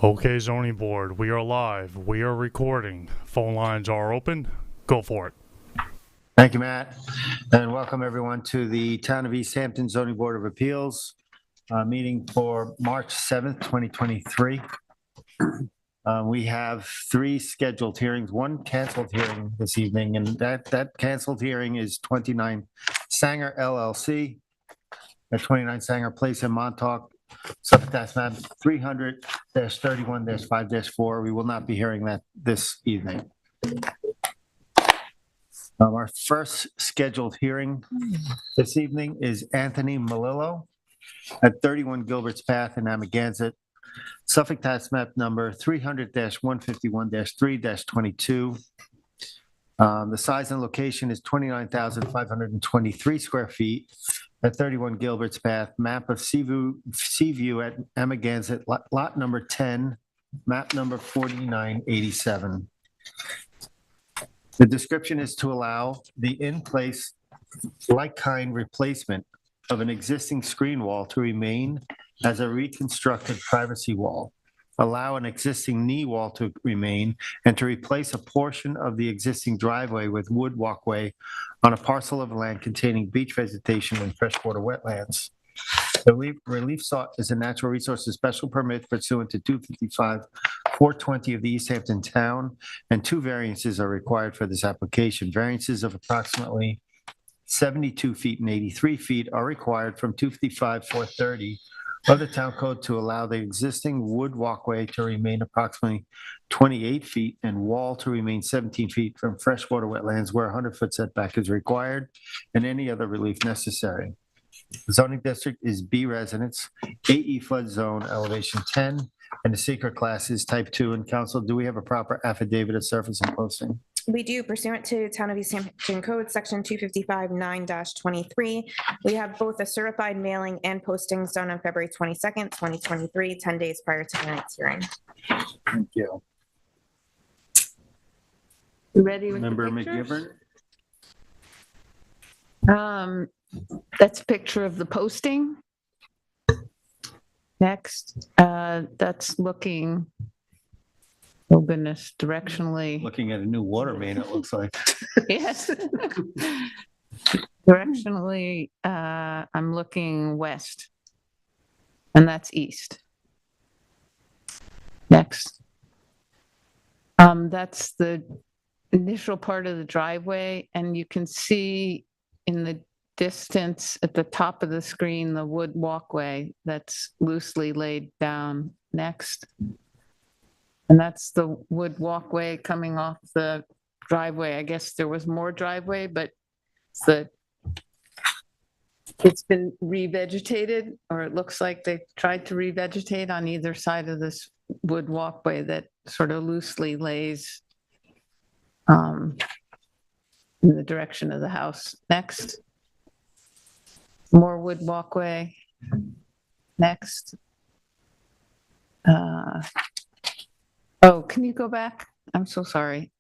Okay, zoning board, we are live. We are recording. Phone lines are open. Go for it. Thank you, Matt, and welcome everyone to the Town of East Hampton Zoning Board of Appeals meeting for March 7th, 2023. We have 3 scheduled hearings, 1 canceled hearing this evening, and that canceled hearing is 29 Sanger LLC at 29 Sanger Place in Montauk, Suffolk Tax Map 300-31-5-4. We will not be hearing that this evening. Our first scheduled hearing this evening is Anthony Melillo at 31 Gilbert's Path in Amagansett, Suffolk Tax Map number 300-151-3-22. The size and location is 29,523 square feet at 31 Gilbert's Path, map of Seaview at Amagansett, lot number 10, map number 4987. The description is to allow the in-place like-kind replacement of an existing screen wall to remain as a reconstructed privacy wall, allow an existing knee wall to remain, and to replace a portion of the existing driveway with wood walkway on a parcel of land containing beach vegetation and freshwater wetlands. The relief sought is a natural resources special permit pursuant to 255-420 of the East Hampton Town, and 2 variances are required for this application. Variances of approximately 72 feet and 83 feet are required from 255-430 of the Town Code to allow the existing wood walkway to remain approximately 28 feet and wall to remain 17 feet from freshwater wetlands where a 100-foot setback is required, and any other relief necessary. The zoning district is B residence, AE flood zone, elevation 10, and the secret class is type 2. And council, do we have a proper affidavit of surface and posting? We do, pursuant to Town of East Hampton Code, Section 255-9-23. We have both a certified mailing and postings done on February 22nd, 2023, 10 days prior to the next hearing. Thank you. You ready with Member the pictures? McGivern? That's a picture of the posting. Next, that's looking, oh goodness, directionally. Looking at a new water main, it looks like. Yes. Directionally, I'm looking west, and that's east. Next. That's the initial part of the driveway, and you can see in the distance at the top of the screen the wood walkway that's loosely laid down. Next. And that's the wood walkway coming off the driveway. I guess there was more driveway, but it's been revegetated, or it looks like they tried to revegetate on either side of this wood walkway that sort of loosely lays in the direction of the house. Next. More wood walkway. Next. Oh, can you go back? I'm so sorry.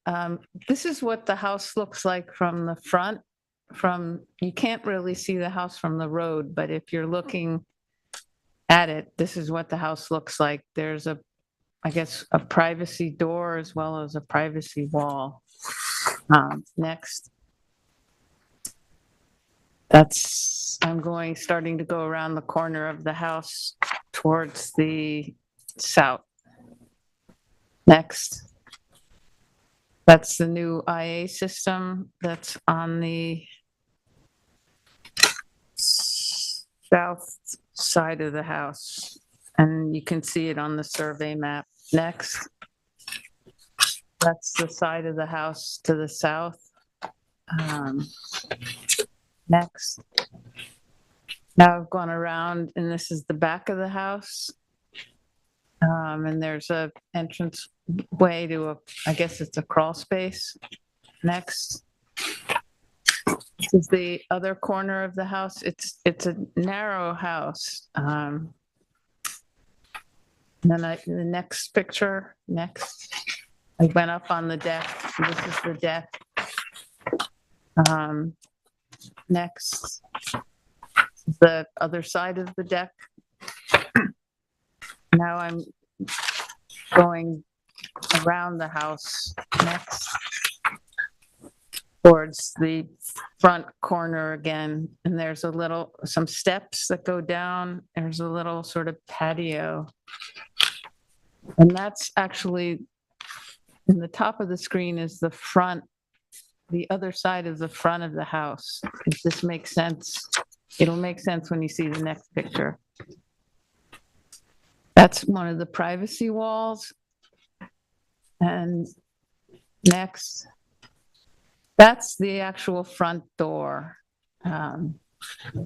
This is what the house looks like from the front. You can't really see the house from the road, but if you're looking at it, this is what the house looks like. There's I guess, a privacy door as well as a privacy wall. Next. I'm starting to go around the corner of the house towards the south. Next. That's the new IA system that's on the south side of the house. And you can see it on the survey map. Next. That's the side of the house to the south. Next. Now I've gone around, and this is the back of the house. And there's a entrance way to I guess it's a crawl space. Next. This is the other corner of the house. It's a narrow house. Then the next picture, next. I went up on the deck. This is the deck. Next. The other side of the deck. Now I'm going around the house next towards the front corner again. And there's some steps that go down. There's a little sort of patio. And that's actually, in the top of the screen is the front, the other side of the front of the house. If this makes sense, it'll make sense when you see the next picture. That's one of the privacy walls. And next, that's the actual front door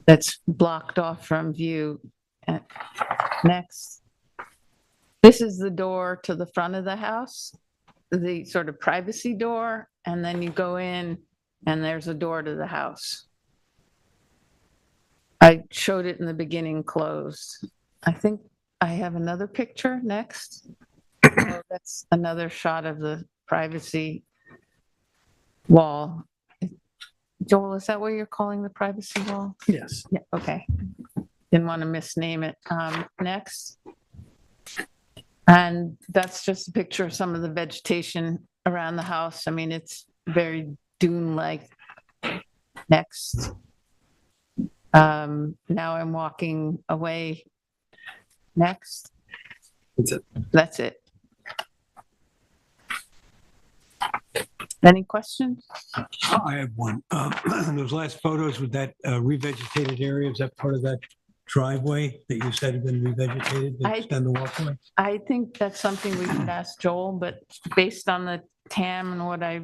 that's blocked off from view. Next, this is the door to the front of the house, the sort of privacy door, and then you go in and there's a door to the house. I showed it in the beginning closed. I think I have another picture next. Oh, that's another shot of the privacy wall. Joel, is that what you're calling the privacy wall? Yes. Yeah, okay. Didn't want to misname it. Next. And that's just a picture of some of the vegetation around the house. I mean, it's very dune-like. Next. Now I'm walking away. Next. That's it. That's it. Any questions? I have one. Those last photos with that revegetated area, is that part of that driveway that you said had been revegetated to extend the walkway? I think that's something we could ask Joel, but based on the TAM and what I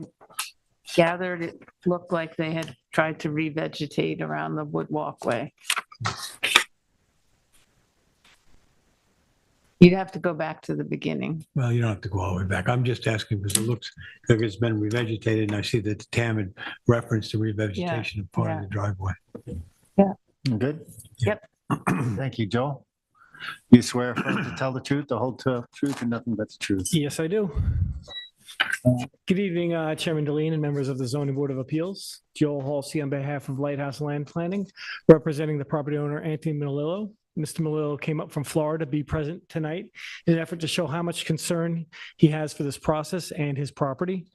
gathered, it looked like they had tried to revegetate around the wood walkway. You'd have to go back to the beginning. Well, you don't have to go all the way back. I'm just asking because it looks like it's been revegetated, and I see that the TAM had referenced the revegetation of part of the driveway. Good? Yep. Thank you, Joel. You swear affirm to tell the truth, the whole truth, and nothing but the truth. Yes, I do. Good evening, Chairman Deline and members of the Zoning Board of Appeals. Joel Halsey on behalf of Lighthouse Land Planning, representing the property owner, Anthony Melillo. Mr. Melillo came up from Florida to be present tonight in an effort to show how much concern he has for this process and his property.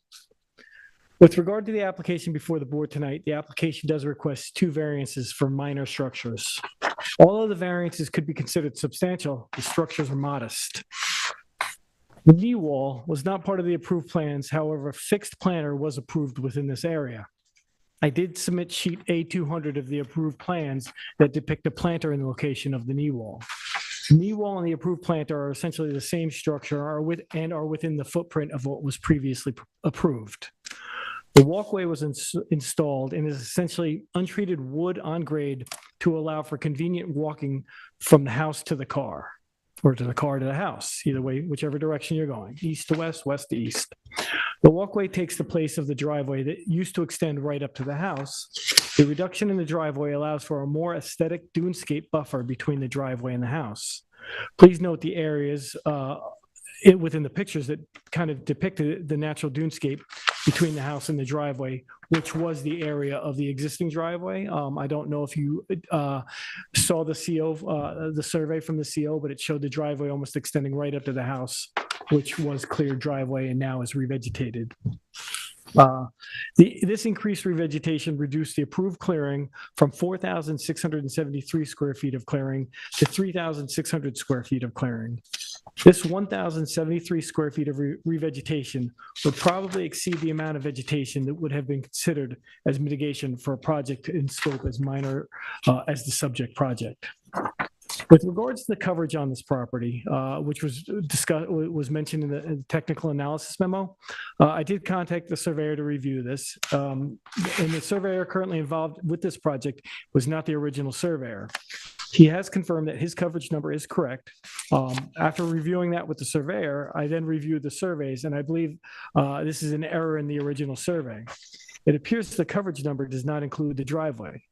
With regard to the application before the board tonight, the application does request 2 variances for minor structures. Although the variances could be considered substantial, the structures are modest. The knee wall was not part of the approved plans. However, a fixed planter was approved within this area. I did submit sheet A200 of the approved plans that depict a planter in the location of the knee wall. The knee wall and the approved planter are essentially the same structure are within the footprint of what was previously approved. The walkway was installed and is essentially untreated wood on grade to allow for convenient walking from the house to the car, or to the car to the house, either way, whichever direction you're going, east to west, west to east. The walkway takes the place of the driveway that used to extend right up to the house. The reduction in the driveway allows for a more aesthetic dunescape buffer between the driveway and the house. Please note the areas within the pictures that kind of depicted the natural dunescape between the house and the driveway, which was the area of the existing driveway. I don't know if you saw the CO, the survey from the CO, but it showed the driveway almost extending right up to the house, which was cleared driveway and now is revegetated. This increased revegetation reduced the approved clearing from 4,673 square feet of clearing to 3,600 square feet of clearing. This 1,073 square feet of revegetation would probably exceed the amount of vegetation that would have been considered as mitigation for a project in scope as minor as the subject project. With regards to the coverage on this property, which was mentioned in the technical analysis memo, I did contact the surveyor to review this. And the surveyor currently involved with this project was not the original surveyor. He has confirmed that his coverage number is correct. After reviewing that with the surveyor, I then reviewed the surveys, and I believe this is an error in the original survey. It appears the coverage number does not include the driveway.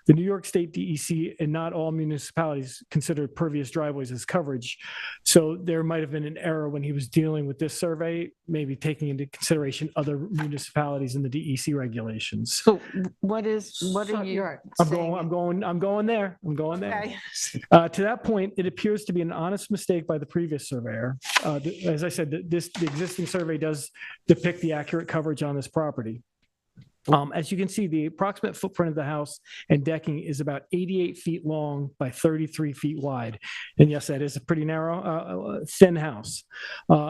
The New York State DEC and not all municipalities consider pervious driveways as coverage. So there might have been an error when he was dealing with this survey, maybe taking into consideration other municipalities in the DEC regulations. So what are So you? you're I'm saying- going there. I'm going there. Okay. To that point, it appears to be an honest mistake by the previous surveyor. As I said, the existing survey does depict the accurate coverage on this property. As you can see, the approximate footprint of the house and decking is about 88 feet long by 33 feet wide. And yes, that is a pretty narrow, thin house.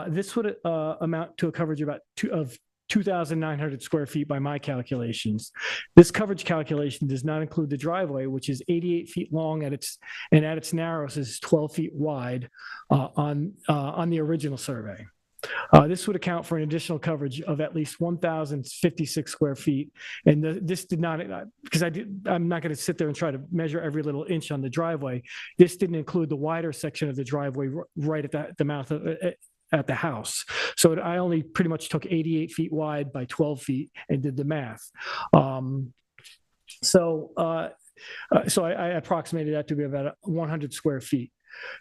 This would amount to a coverage of 2,900 square feet by my calculations. This coverage calculation does not include the driveway, which is 88 feet long at its narrowest is 12 feet wide on the original survey. This would account for an additional coverage of at least 1,056 square feet. And this did not, because I'm not going to sit there and try to measure every little inch on the driveway. This didn't include the wider section of the driveway right at the mouth of at the house. So I only pretty much took 88 feet wide by 12 feet and did the math. So I approximated that to be about 100 square feet.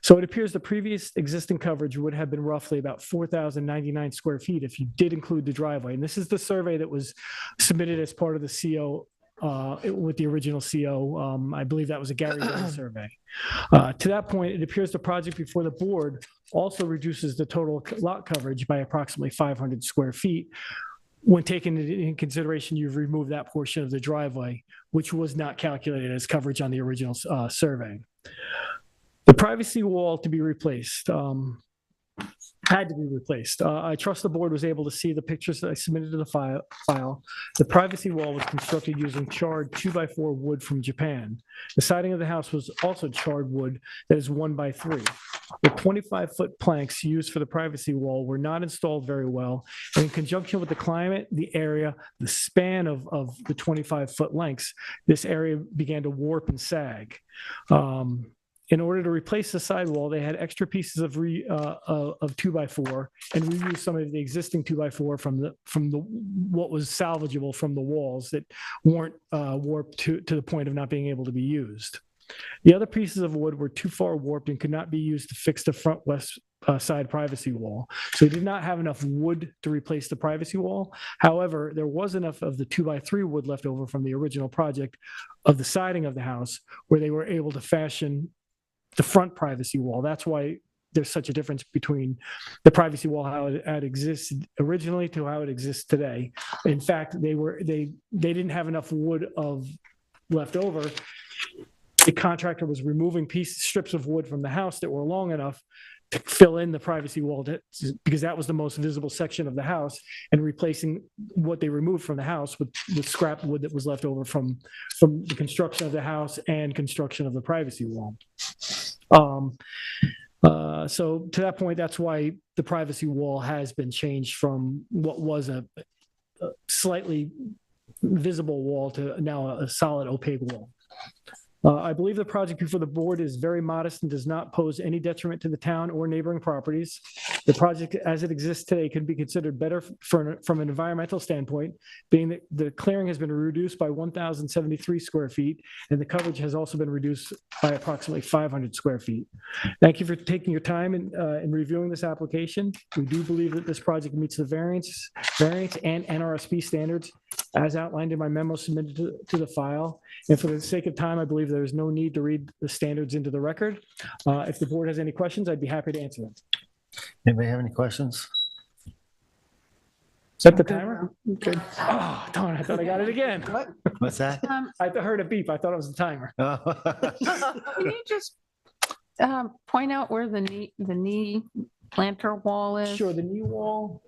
So it appears the previous existing coverage would have been roughly about 4,099 square feet if you did include the driveway. And this is the survey that was submitted as part of the CO with the original CO. I believe that was a Gary Day survey. To that point, it appears the project before the board also reduces the total lot coverage by approximately 500 square feet. When taken into consideration, you've removed that portion of the driveway, which was not calculated as coverage on the original survey. The privacy wall to be replaced had to be replaced. I trust the board was able to see the pictures that I submitted to the file. The privacy wall was constructed using charred 2x4 wood from Japan. The siding of the house was also charred wood that is 1x3. The 25-foot planks used for the privacy wall were not installed very well. And in conjunction with the climate, the area, the span of the 25-foot lengths, this area began to warp and sag. In order to replace the sidewall, they had extra pieces of 2x4 and reused some of the existing 2x4 from the what was salvageable from the walls that weren't warped to the point of not being able to be used. The other pieces of wood were too far warped and could not be used to fix the front west side privacy wall. So we did not have enough wood to replace the privacy wall. However, there was enough of the 2x3 wood left over from the original project of the siding of the house where they were able to fashion the front privacy wall. That's why there's such a difference between the privacy wall, how it existed originally to how it exists today. In fact, they didn't have enough wood left over. The contractor was removing strips of wood from the house that were long enough to fill in the privacy wall because that was the most visible section of the house, and replacing what they removed from the house with scrap wood that was left over from the construction of the house and construction of the privacy wall. So to that point, that's why the privacy wall has been changed from what was a slightly visible wall to now a solid opaque wall. I believe the project before the board is very modest and does not pose any detriment to the town or neighboring properties. The project as it exists today could be considered better from an environmental standpoint, being that the clearing has been reduced by 1,073 square feet, and the coverage has also been reduced by approximately 500 square feet. Thank you for taking your time in reviewing this application. We do believe that this project meets the variance and NRSP standards as outlined in my memo submitted to the file. And for the sake of time, I believe there is no need to read the standards into the record. If the board has any questions, I'd be happy to answer them. Anybody have any questions? Set the timer? Good. Oh, darn, I thought I got it again. What's that? I heard a beep. I thought it was the timer. Can you just point out where the knee planter wall is? Sure, the knee wall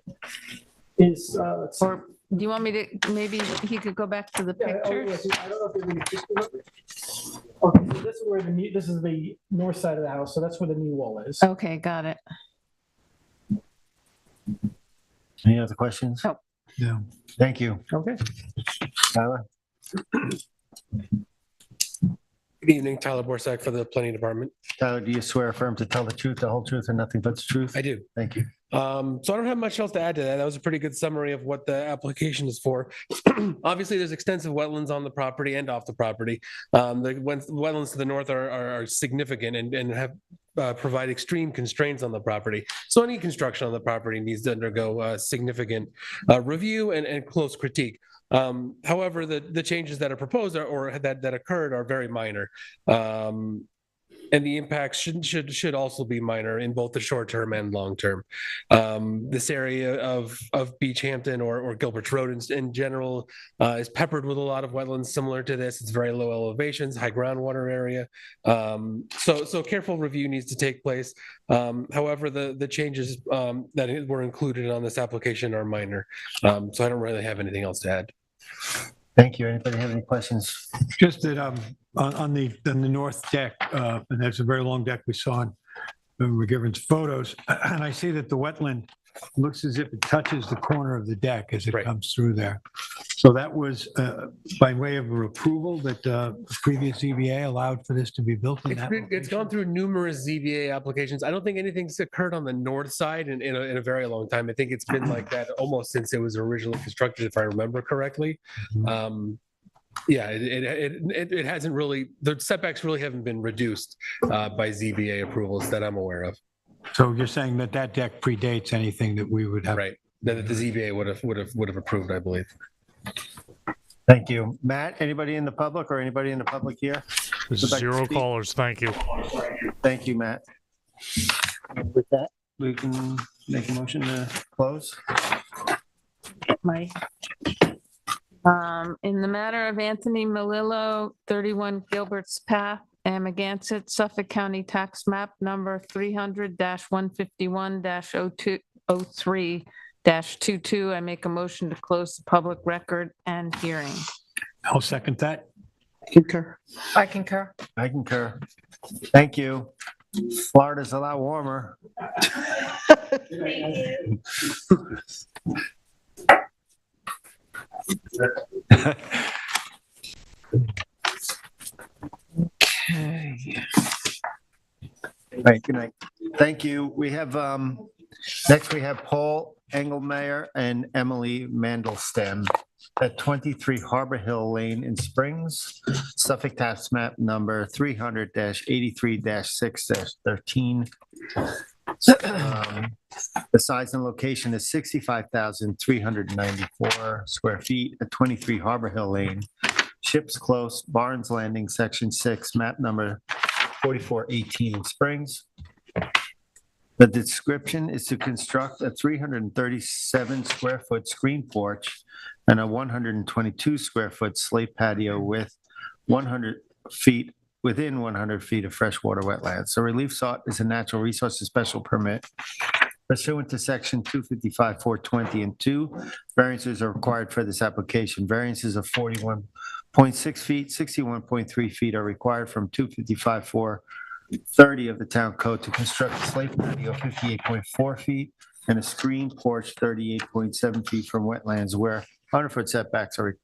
is, let's see. Or do you want me to, maybe he could go back to the pictures? I don't know if there's any pictures. Okay, so this is where this is the north side of the house, so that's where the knee wall is. Okay, got it. Any other questions? No. No. Thank you. Okay. Tyler? Good evening, Tyler Borsak for the Planning Department. Tyler, do you swear or affirm to tell the truth, the whole truth, and nothing but the truth? I do. Thank you. So I don't have much else to add to that. That was a pretty good summary of what the application is for. Obviously, there's extensive wetlands on the property and off the property. The wetlands to the north are significant and have provide extreme constraints on the property. So any construction on the property needs to undergo significant review and close critique. However, the changes that are proposed or that occurred are very minor. And the impacts should also be minor in both the short term and long term. This area of Beach Hampton or Gilbert's Road in general is peppered with a lot of wetlands similar to this. It's very low elevations, high groundwater area. So careful review needs to take place. However, the changes that were included on this application are minor. So I don't really have anything else to add. Thank you. Anybody have any questions? Just that on the north deck, and that's a very long deck we saw when we were given photos, and I see that the wetland looks as if it touches the corner of the deck as it Right. comes through there. So that was by way of approval that the previous ZBA allowed for this to be built in that It's gone location? through numerous ZBA applications. I don't think anything's occurred on the north side in a very long time. I think it's been like that almost since it was originally constructed, if I remember correctly. Yeah, it hasn't really, the setbacks really haven't been reduced by ZBA approvals that I'm aware of. So you're saying that that deck predates anything that we would have? Right, that the ZBA would have approved, I believe. Thank you. Matt, anybody in the public or anybody in the public here? Would like to Zero speak? callers. Thank you. Thank you, Matt. With that, we can make a motion to close. In the matter of Anthony Melillo, 31 Gilbert's Path, Amagansett, Suffolk County Tax Map Number 300-151-03-22, I make a motion to close the public record and hearing. I'll second that. Concur. I concur. I concur. Thank you. Florida's a lot warmer. Right, good night. Thank you. We have, next we have Paul Engelmeyer and Emily Mandelstam at 23 Harbor Hill Lane in Springs, Suffolk Tax Map Number 300-83-6-13. The size and location is 65,394 square feet at 23 Harbor Hill Lane, Ships Close, Barnes Landing, Section 6, map number 4418 in Springs. The description is to construct a 337 square foot screen porch and a 122 square foot slate patio with 100 feet within 100 feet of freshwater wetlands. So relief sought is a natural resources special permit pursuant to section 255, 420 and 2. Variances are required for this application. Variances of 41.6 feet, 61.3 feet are required from 255, 430 of the town code to construct a slate patio 58.4 feet and a screen porch 38.7 feet from wetlands where 100-foot setbacks are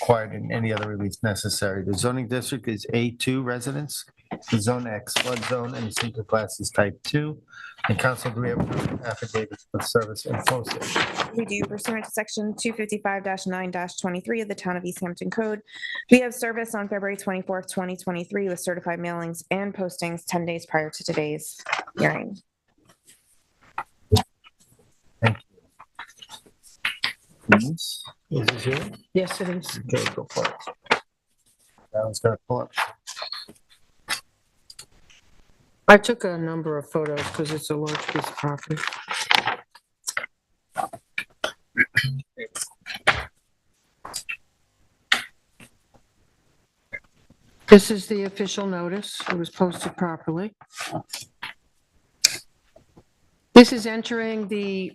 required in any other relief necessary. The zoning district is A2 residence, the zone X flood zone, and the secret class is type 2. And council, do we have affidavits of service and posting? We do pursuant to section 255-9-23 of the Town of East Hampton Code. We have service on February 24th, 2023 with certified mailings and postings 10 days prior to today's hearing. Thank you. Is this here? Yes, it is. Okay, go for it. That one's gonna pull up. I took a number of photos because it's a large piece of property. This is the official notice. It was posted properly. This is entering the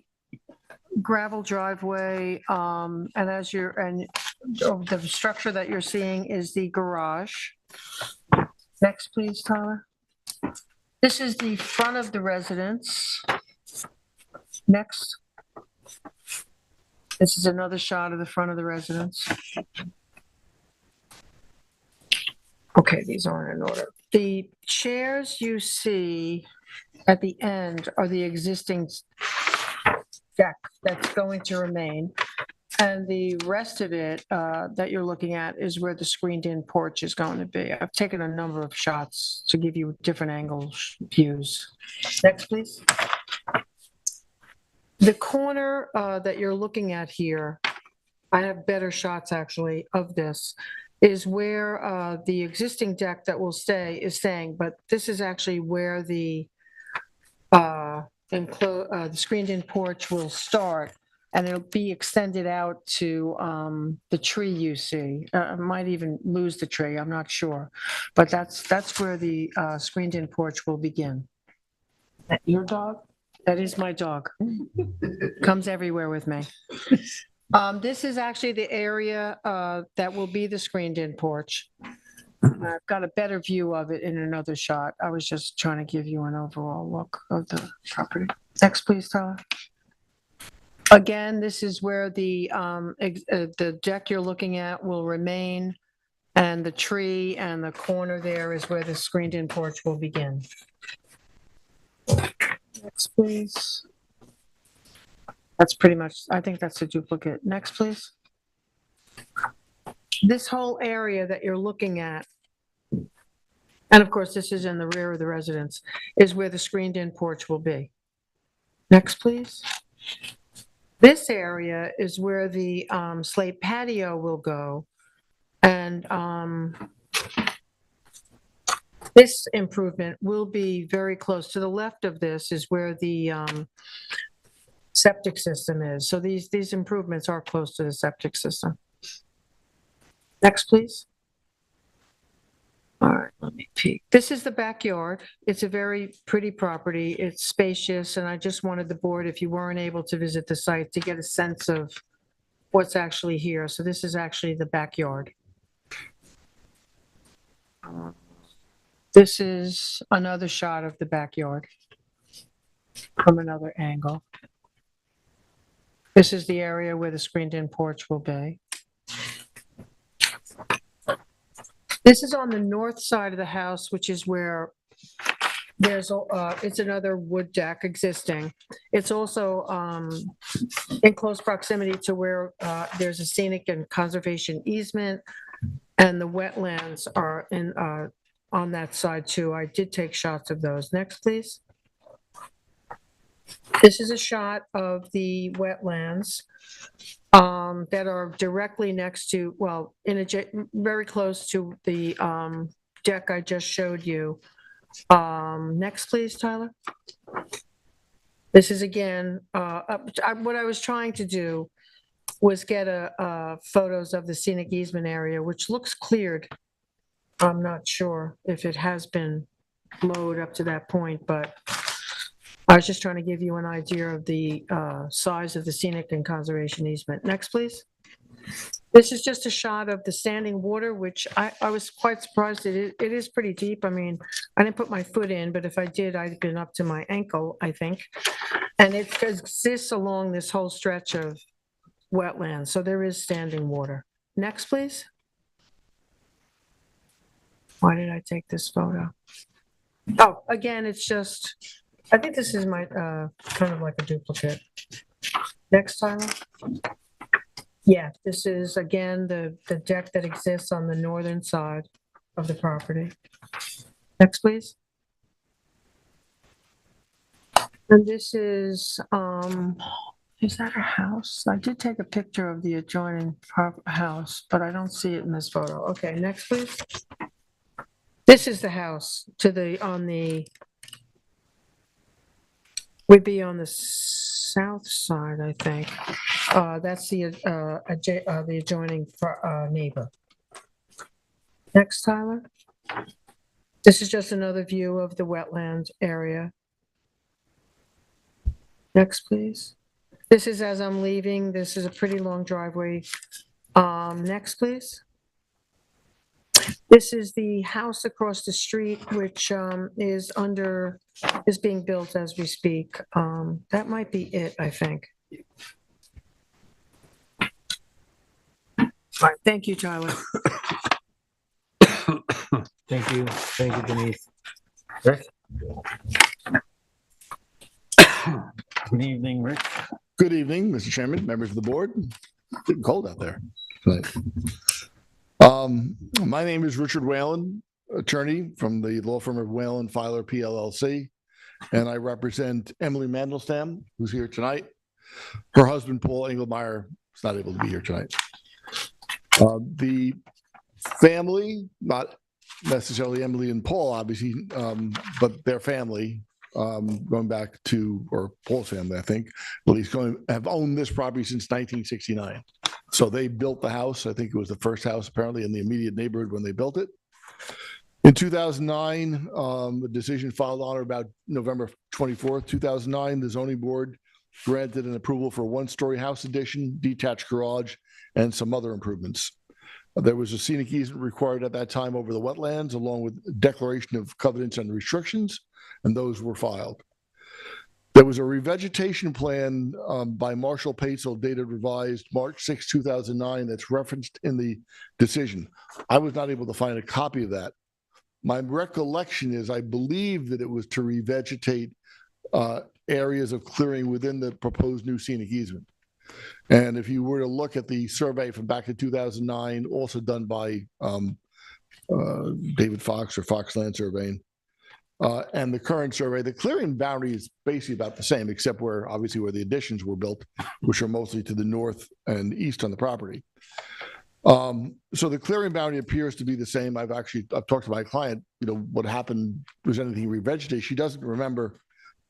gravel driveway, and the structure that you're seeing is the garage. Next, please, Tyler. This is the front of the residence. Next. This is another shot of the front of the residence. Okay, these aren't in order. The chairs you see at the end are the existing deck that's going to remain. And the rest of it that you're looking at is where the screened-in porch is going to be. I've taken a number of shots to give you different angles views. Next, please. The corner that you're looking at here, I have better shots actually of this, is where the existing deck that will stay is staying, but this is actually where the screened-in porch will start, and it'll be extended out to the tree you see. I might even lose the tree, I'm not sure, but that's where the screened-in porch will begin. That your dog? That is my dog. Comes everywhere with me. This is actually the area that will be the screened-in porch. I've got a better view of it in another shot. I was just trying to give you an overall look of the property. Next, please, Tyler. Again, this is where the deck you're looking at will remain, and the tree and the corner there is where the screened-in porch will begin. Next, please. That's pretty much, I think that's a duplicate. Next, please. This whole area that you're looking at, and of course, this is in the rear of the residence, is where the screened-in porch will be. Next, please. This area is where the slate patio will go. And this improvement will be very close. To the left of this is where the septic system is. So these improvements are close to the septic system. Next, please. All right, let me peek. This is the backyard. It's a very pretty property. It's spacious, and I just wanted the board, if you weren't able to visit the site, to get a sense of what's actually here. So this is actually the backyard. This is another shot of the backyard from another angle. This is the area where the screened-in porch will be. This is on the north side of the house, which is where there's it's another wood deck existing. It's also in close proximity to where there's a scenic and conservation easement, and the wetlands are in on that side too. I did take shots of those. Next, please. This is a shot of the wetlands that are directly next to, well, very close to the deck I just showed you. Next, please, Tyler. This is again, what I was trying to do was get photos of the scenic easement area, which looks cleared. I'm not sure if it has been mowed up to that point, but I was just trying to give you an idea of the size of the scenic and conservation easement. Next, please. This is just a shot of the standing water, which I was quite surprised. It is pretty deep. I mean, I didn't put my foot in, but if I did, I'd been up to my ankle, I think. And it exists along this whole stretch of wetlands, so there is standing water. Next, please. Why did I take this photo? Oh, again, it's just, I think this is my, kind of like a duplicate. Next, Tyler. Yeah, this is, again, the deck that exists on the northern side of the property. Next, please. And this is that a house? I did take a picture of the adjoining house, but I don't see it in this photo. Okay, next, please. This is the house would be on the south side, I think. That's the adjoining neighbor. Next, Tyler. This is just another view of the wetland area. Next, please. This is as I'm leaving. This is a pretty long driveway. Next, please. This is the house across the street, which is being built as we speak. That might be it, I think. All right, thank you, Tyler. Thank you. Thank you, Denise. Rick? Good evening, Rick. Good evening, Mr. Chairman, members of the board. Getting cold out there tonight. My name is Richard Whalen, attorney from the law firm of Whalen Filer PLLC, and I represent Emily Mandelstam, who's here tonight. Her husband, Paul Engelmeyer, is not able to be here tonight. The family, not necessarily Emily and Paul, obviously, but their family, going back to, or Paul's family, I think, at least have owned this property since 1969. So they built the house. I think it was the first house apparently in the immediate neighborhood when they built it. In 2009, the decision filed on or about November 24th, 2009, the zoning board granted an approval for a one-story house addition, detached garage, and some other improvements. There was a scenic easement required at that time over the wetlands, along with declaration of covenants and restrictions, and those were filed. There was a revegetation plan by Marshall Patel dated revised March 6, 2009 that's referenced in the decision. I was not able to find a copy of that. My recollection is I believe that it was to revegetate areas of clearing within the proposed new scenic easement. And if you were to look at the survey from back in 2009, also done by David Fox or Fox Land Surveying, and the current survey, the clearing boundary is basically about the same, except where obviously where the additions were built, which are mostly to the north and east on the property. So the clearing boundary appears to be the same. I've talked to my client, what happened, was anything revegetated. She doesn't remember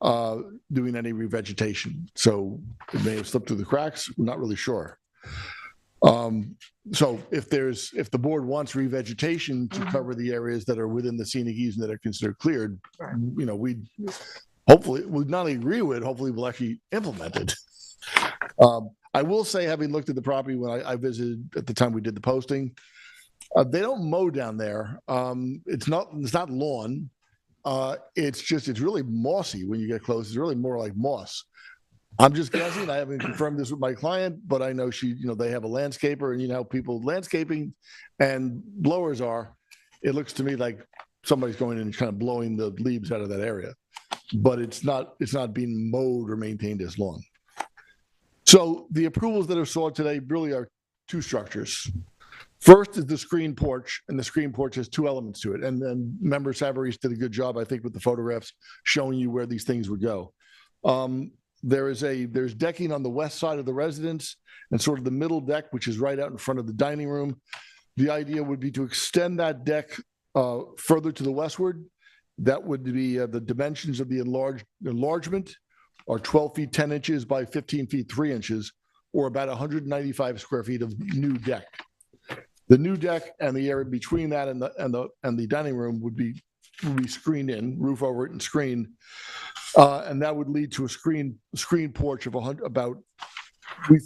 doing any revegetation. So it may have slipped through the cracks. We're not really sure. So if the board wants revegetation to cover the areas that are within the scenic easement that are considered cleared, we hopefully would not only agree with it, hopefully we'll actually implement it. I will say, having looked at the property when I visited at the time we did the posting, they don't mow down there. It's not lawn. It's really mossy when you get close. It's really more like moss. I'm just guessing. I haven't confirmed this with my client, but I know they have a landscaper, and how people landscaping and blowers are. It looks to me like somebody's going in and kind of blowing the leaves out of that area, but it's not being mowed or maintained as lawn. So the approvals that are sought today really are two structures. First is the screen porch, and the screen porch has two elements to it. And then member Savarese did a good job, I think, with the photographs showing you where these things would go. There's decking on the west side of the residence and sort of the middle deck, which is right out in front of the dining room. The idea would be to extend that deck further to the westward. That would be the dimensions of the enlargement are 12 feet 10 inches by 15 feet 3 inches, or about 195 square feet of new deck. The new deck and the area between that and the dining room would be screened in, roof over it and screened. And that would lead to a screen porch of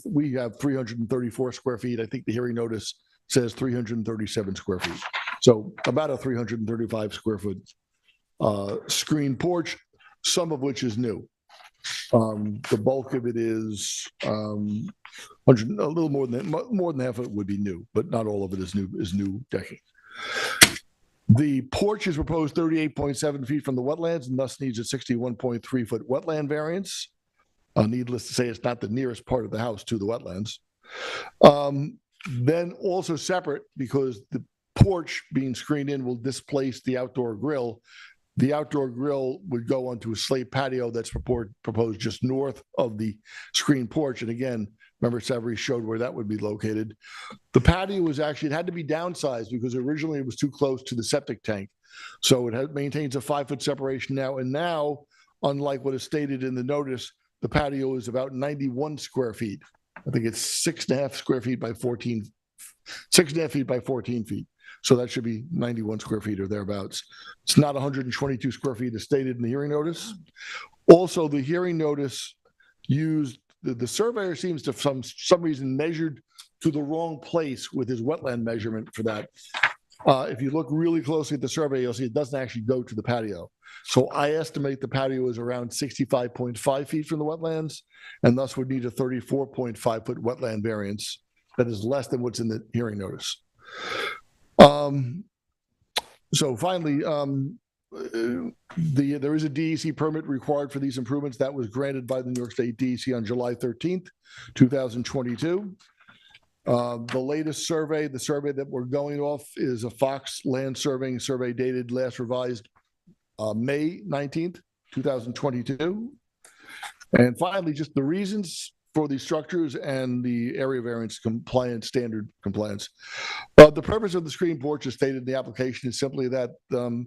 we have 334 square feet. I think the hearing notice says 337 square feet. So about a 335 square foot screen porch, some of which is new. The bulk of it is a little more than half of it would be new, but not all of it is new decking. The porch is proposed 38.7 feet from the wetlands and thus needs a 61.3 foot wetland variance. Needless to say, it's not the nearest part of the house to the wetlands. Then also separate, because the porch being screened in will displace the outdoor grill. The outdoor grill would go onto a slate patio that's proposed just north of the screen porch. And again, remember Savarese showed where that would be located. The patio it had to be downsized because originally it was too close to the septic tank. So it maintains a 5-foot separation now. And now, unlike what is stated in the notice, the patio is about 91 square feet. I think it's 6.5 square feet by 14, 6.5 feet by 14 feet. So that should be 91 square feet or thereabouts. It's not 122 square feet as stated in the hearing notice. Also, the hearing notice used, the surveyor seems to, for some reason, measured to the wrong place with his wetland measurement for that. If you look really closely at the survey, you'll see it doesn't actually go to the patio. So I estimate the patio is around 65.5 feet from the wetlands, and thus would need a 34.5 foot wetland variance that is less than what's in the hearing notice. So finally, there is a DEC permit required for these improvements that was granted by the New York State DEC on July 13th, 2022. The latest survey, the survey that we're going off, is a Fox Land Surveying survey dated last revised May 19th, 2022. And finally, just the reasons for these structures and the area variance compliance, standard compliance. The purpose of the screen porch is stated in the application is simply that the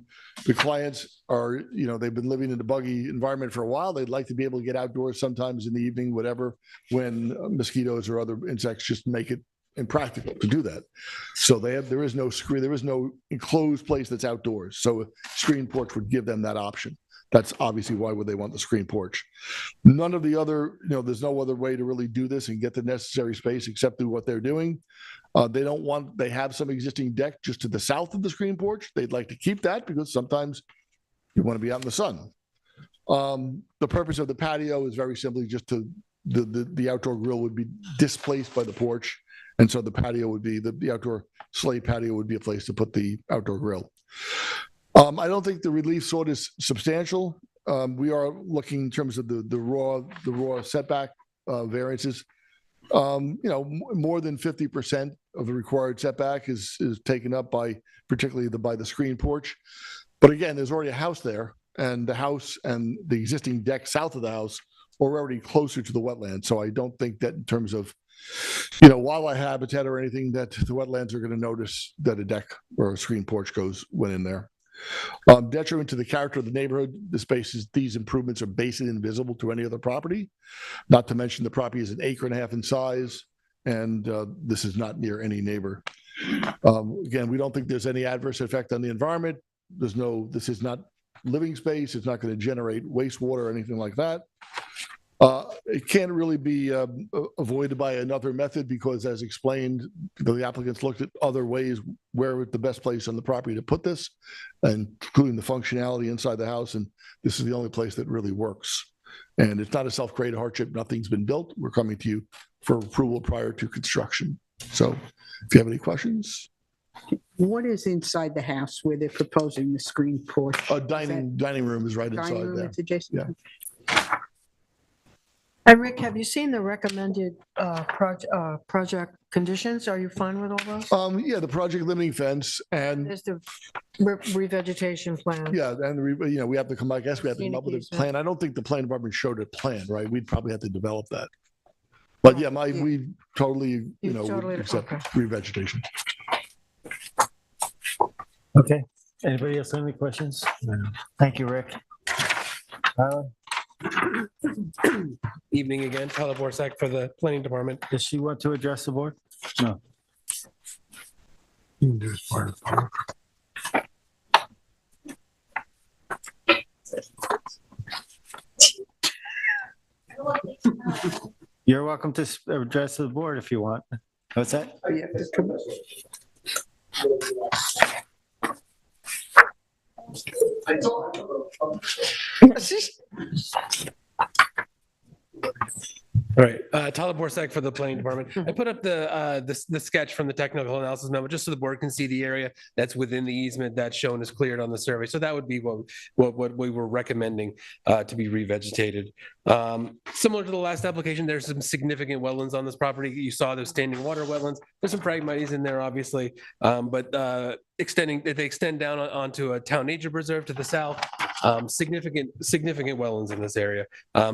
clients are, they've been living in the buggy environment for a while. They'd like to be able to get outdoors sometimes in the evening, whatever, when mosquitoes or other insects just make it impractical to do that. So there is no screen, there is no enclosed place that's outdoors. So a screen porch would give them that option. That's obviously why would they want the screen porch. None of the other, there's no other way to really do this and get the necessary space except through what they're doing. They have some existing deck just to the south of the screen porch. They'd like to keep that because sometimes you want to be out in the sun. The purpose of the patio is very simply just the outdoor grill would be displaced by the porch. And so the patio would be, the outdoor slate patio would be a place to put the outdoor grill. I don't think the relief sought is substantial. We are looking in terms of the raw setback variances. More than 50% of the required setback is taken up particularly by the screen porch. But again, there's already a house there, and the house and the existing deck south of the house are already closer to the wetland. So I don't think that in terms of wildlife habitat or anything, that the wetlands are going to notice that a deck or a screen porch went in there. Detriment to the character of the neighborhood, these improvements are basically invisible to any other property. Not to mention the property is 1.5 acres in size, and this is not near any neighbor. Again, we don't think there's any adverse effect on the environment. This is not living space. It's not going to generate wastewater or anything like that. It can't really be avoided by another method because, as explained, the applicants looked at other ways where the best place on the property to put this, including the functionality inside the house, and this is the only place that really works. And it's not a self-created hardship. Nothing's been built. We're coming to you for approval prior to construction. So if you have any questions. What is inside the house where they're proposing the screen porch? Dining room is right inside Dining room there. is adjacent? Yeah. And Rick, have you seen the recommended project conditions? Are you fine with all those? Yeah, the project limiting fence and There's the revegetation plan. yeah, and we have to come back. I guess we have to come up with a plan. I don't think the plan department showed a plan, right? We'd probably have to develop that. But yeah, we totally, totally- accept okay. revegetation. Okay. Anybody else have any questions? Thank you, Rick. Tyler? Evening again, Tyler Borsak for the planning department. Does she want to address the board? No. You're welcome to address the board if you want. What's that? Oh, yeah, just come- All right, Tyler Borsak for the planning department. I put up the sketch from the technical analysis memo just so the board can see the area that's within the easement that's shown as cleared on the survey. So that would be what we were recommending to be revegetated. Similar to the last application, there's some significant wetlands on this property. You saw those standing water wetlands. There's some phragmites in there, obviously, but they extend down onto a town nature preserve to the south. Significant wetlands in this area.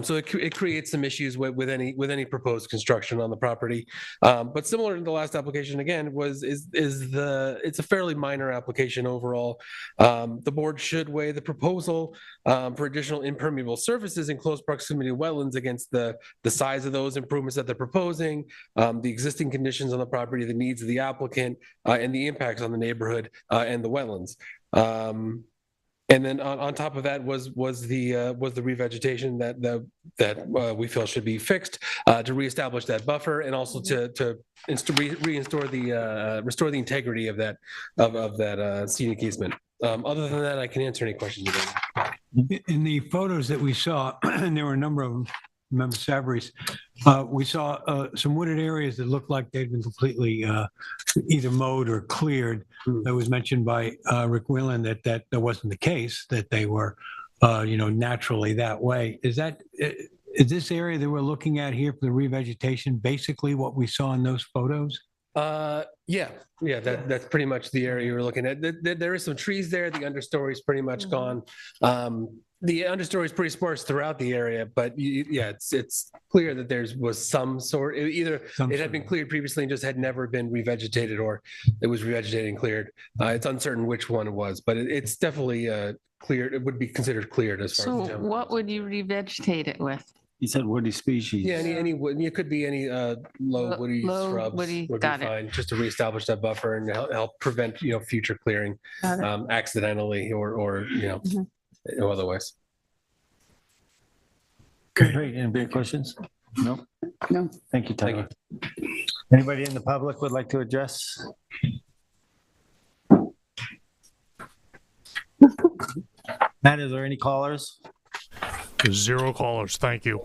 So it creates some issues with any proposed construction on the property. But similar to the last application, again, it's a fairly minor application overall. The board should weigh the proposal for additional impermeable surfaces in close proximity to wetlands against the size of those improvements that they're proposing, the existing conditions on the property, the needs of the applicant, and the impacts on the neighborhood and the wetlands. And then on top of that was the revegetation that we feel should be fixed to reestablish that buffer and also to restore the integrity of that scenic easement. Other than that, I can answer any questions. In the photos that we saw, and there were a number of them, Member Savarese, we saw some wooded areas that looked like they'd been completely either mowed or cleared. That was mentioned by Rick Whelan that wasn't the case, that they were, naturally that way. Is this area that we're looking at here for the revegetation basically what we saw in those photos? Yeah, that's pretty much the area you were looking at. There is some trees there. The understory is pretty much gone. The understory is pretty sparse throughout the area, but it's clear that there was some sort, either it had been cleared previously and just had never been revegetated, or it was revegetated and cleared. It's uncertain which one it was, but it's definitely cleared. It would be considered cleared as far So as the town. what would you revegetate it with? He said woody species. Yeah, any wood. It could be any low woody Low shrubs woody, would got be it. fine, just to reestablish that buffer and help prevent future clearing Got it. accidentally or otherwise. Okay, great. Any questions? No? No. Thank you, Thank Tyler. Anybody in the public would like to address? Matt, is there any callers? 0 callers. Thank you.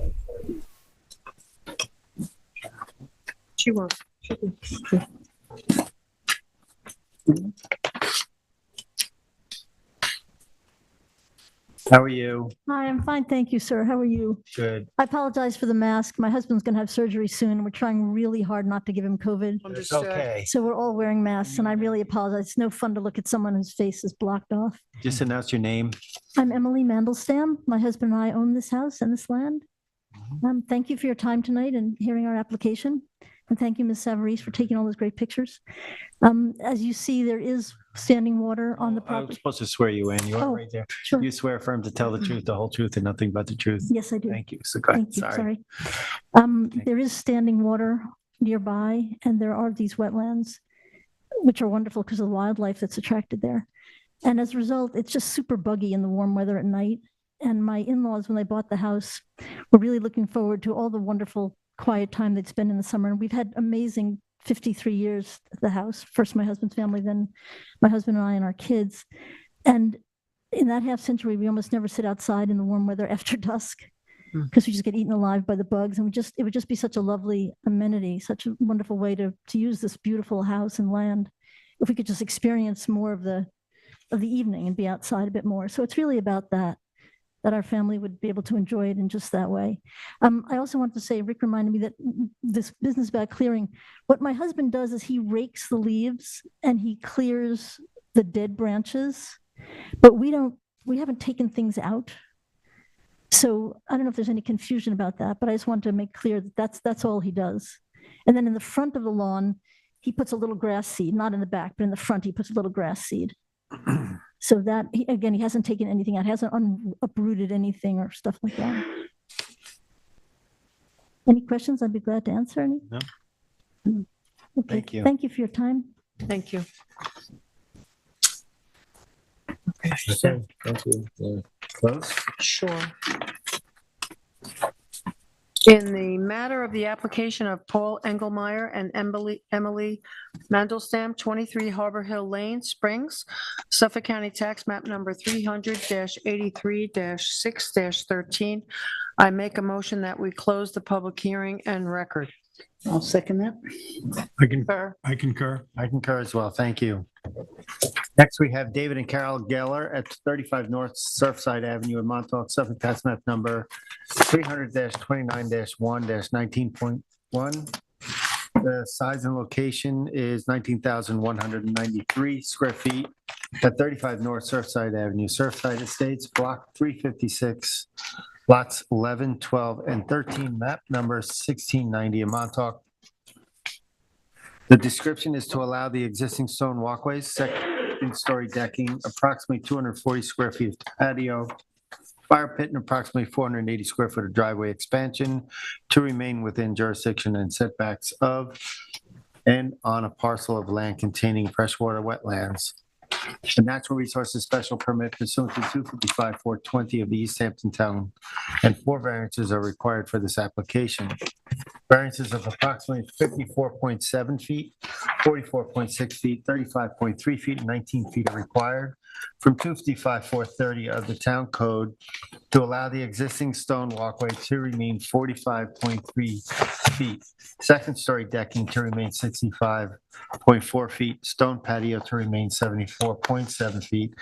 She won't. How are you? Hi, I'm fine, thank you, sir. How are you? Good. I apologize for the mask. My husband's going to have surgery soon. We're trying really hard not to give him COVID. It's Understood. okay. So we're all wearing masks, and I really apologize. It's no fun to look at someone whose face is blocked off. Just announce your name. I'm Emily Mandelstam. My husband and I own this house and this land. Thank you for your time tonight and hearing our application. And thank you, Ms. Savarese, for taking all those great pictures. As you see, there is standing water on the I'm property. supposed to swear you in. You are Oh, right there. Sure. You swear affirm to tell the truth, the whole truth, and nothing but the truth. Yes, I do. Thank you. So go ahead. Thank you, Sorry. sorry. There is standing water nearby, and there are these wetlands, which are wonderful because of the wildlife that's attracted there. And as a result, it's just super buggy in the warm weather at night. And my in-laws, when they bought the house, were really looking forward to all the wonderful quiet time they'd spend in the summer. And we've had amazing 53 years at the house. First my husband's family, then my husband and I and our kids. And in that half century, we almost never sit outside in the warm weather after dusk because we just get eaten alive by the bugs. And it would just be such a lovely amenity, such a wonderful way to use this beautiful house and land if we could just experience more of the evening and be outside a bit more. So it's really about that our family would be able to enjoy it in just that way. I also want to say, Rick reminded me that this business about clearing, what my husband does is he rakes the leaves and he clears the dead branches, but we haven't taken things out. So I don't know if there's any confusion about that, but I just want to make clear that that's all he does. And then in the front of the lawn, he puts a little grass seed, not in the back, but in the front, he puts a little grass seed. So that, again, he hasn't taken anything out, hasn't uprooted anything or stuff like that. Any questions? I'd be glad to answer any. No. Okay. Thank you. Thank you for your time. Thank you. Close? Sure. In the matter of the application of Paul Engelmeyer and Emily Mandelstam, 23 Harbor Hill Lane, Springs, Suffolk County Tax Map Number 300-83-6-13, I make a motion that we close the public hearing and record. I'll second that. I concur. Sir. I concur. I concur as well. Thank you. Next, we have David and Carol Geller at 35 North Surfside Avenue in Montauk, Suffolk, tax map number 300-29-1-19.1. The size and location is 19,193 square feet at 35 North Surfside Avenue, Surfside Estates, Block 356, lots 11, 12, and 13, map number 1690 in Montauk. The description is to allow the existing stone walkways, second-story decking, approximately 240 square feet of patio, fire pit, and approximately 480 square foot of driveway expansion to remain within jurisdiction and setbacks of and on a parcel of land containing freshwater wetlands. The Natural Resources Special Permit pursuant to 255-420 of the East Hampton Town, and 4 variances are required for this application. Variances of approximately 54.7 feet, 44.6 feet, 35.3 feet, and 19 feet are required. from 255-430 of the Town Code to allow the existing stone walkway to remain 45.3 feet, second-story decking to remain 65.4 feet, stone patio to remain 74.7 feet,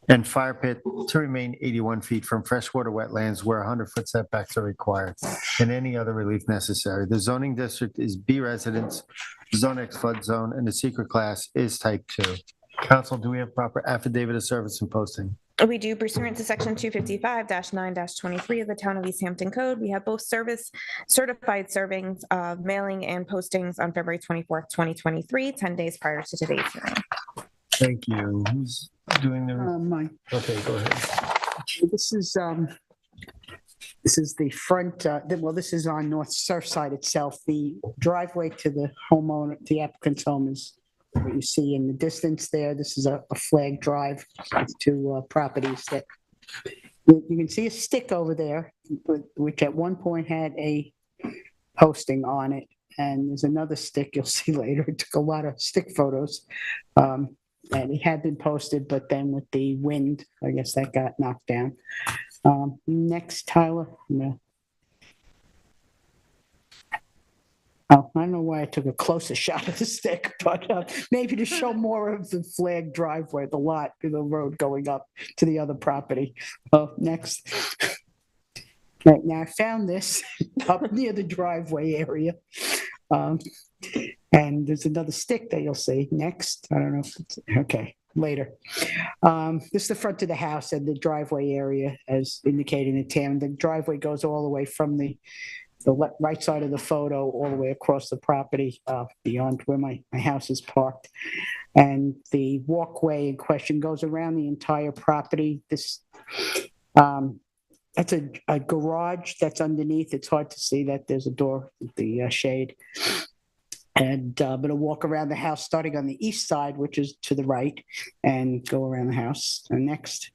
and fire pit to remain 81 feet from freshwater wetlands where 100-foot setbacks are required, and any other relief necessary. The zoning district is B residence, Zone X flood zone, and the secret class is type 2. Council, do we have proper affidavit of service and posting? We do pursuant to section 255-9-23 of the Town of East Hampton Code. We have both certified servings of mailing and postings on February 24th, 2023, 10 days prior to today's hearing. Thank you. Who's doing the, Mine. okay, go ahead. This is the front, well, this is on North Surfside itself. The driveway to the homeowner, the applicant's home is what you see in the distance there. This is a flag drive with two properties that you can see a stick over there, which at one point had a posting on it. And there's another stick you'll see later. It took a lot of stick photos. And it had been posted, but then with the wind, I guess that got knocked down. Next, Tyler. No. Oh, I don't know why I took a closer shot of the stick, but maybe to show more of the flag driveway, the lot, the road going up to the other property. Oh, next. Right, now I found this up near the driveway area. And there's another stick that you'll see next. I don't know if it's, okay, later. This is the front of the house and the driveway area as indicated in Tam. The driveway goes all the way from the right side of the photo all the way across the property beyond where my house is parked. And the walkway in question goes around the entire property. This that's a garage that's underneath. It's hard to see that there's a door with the shade. And I'm going to walk around the house starting on the east side, which is to the right, and go around the house. And next.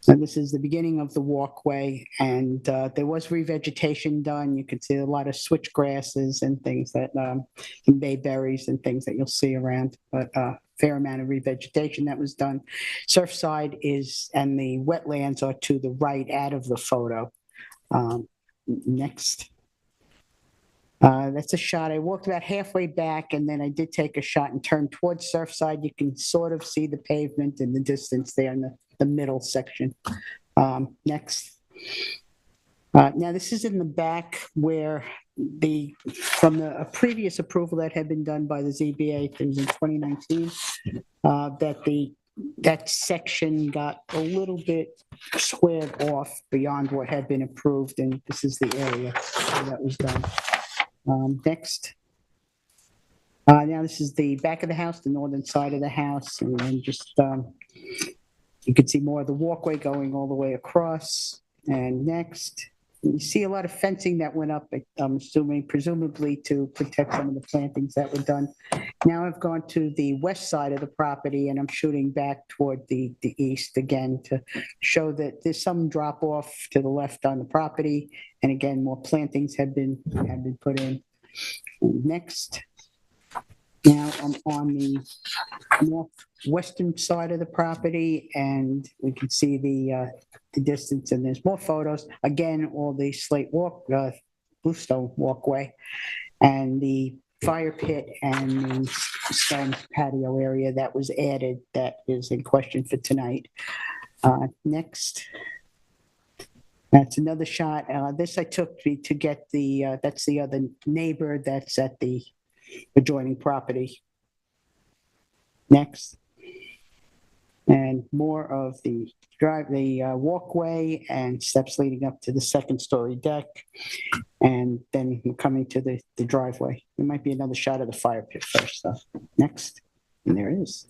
And this is the beginning of the walkway, and there was revegetation done. You can see a lot of switch grasses and things that, and bayberries and things that you'll see around, but fair amount of revegetation that was done. Surfside is, and the wetlands are to the right out of the photo. Next. That's a shot. I walked about halfway back and then I did take a shot and turned towards Surfside. You can sort of see the pavement in the distance there in the middle section. Next. Now this is in the back where from a previous approval that had been done by the ZBA, it was in 2019, that section got a little bit squared off beyond what had been approved, and this is the area where that was done. Next. Now this is the back of the house, the northern side of the house, and then just you can see more of the walkway going all the way across. And next, you see a lot of fencing that went up, I'm assuming, presumably to protect some of the plantings that were done. Now I've gone to the west side of the property and I'm shooting back toward the east again to show that there's some drop off to the left on the property. And again, more plantings have been put in. Next. Now I'm on the northwestern side of the property and we can see the distance, and there's more photos. Again, all the slate bluestone walkway and the fire pit and the stone patio area that was added that is in question for tonight. Next. That's another shot. This I took to get that's the other neighbor that's at the adjoining property. Next. And more of the walkway and steps leading up to the second story deck. And then we're coming to the driveway. There might be another shot of the fire pit first. So next. And there it is.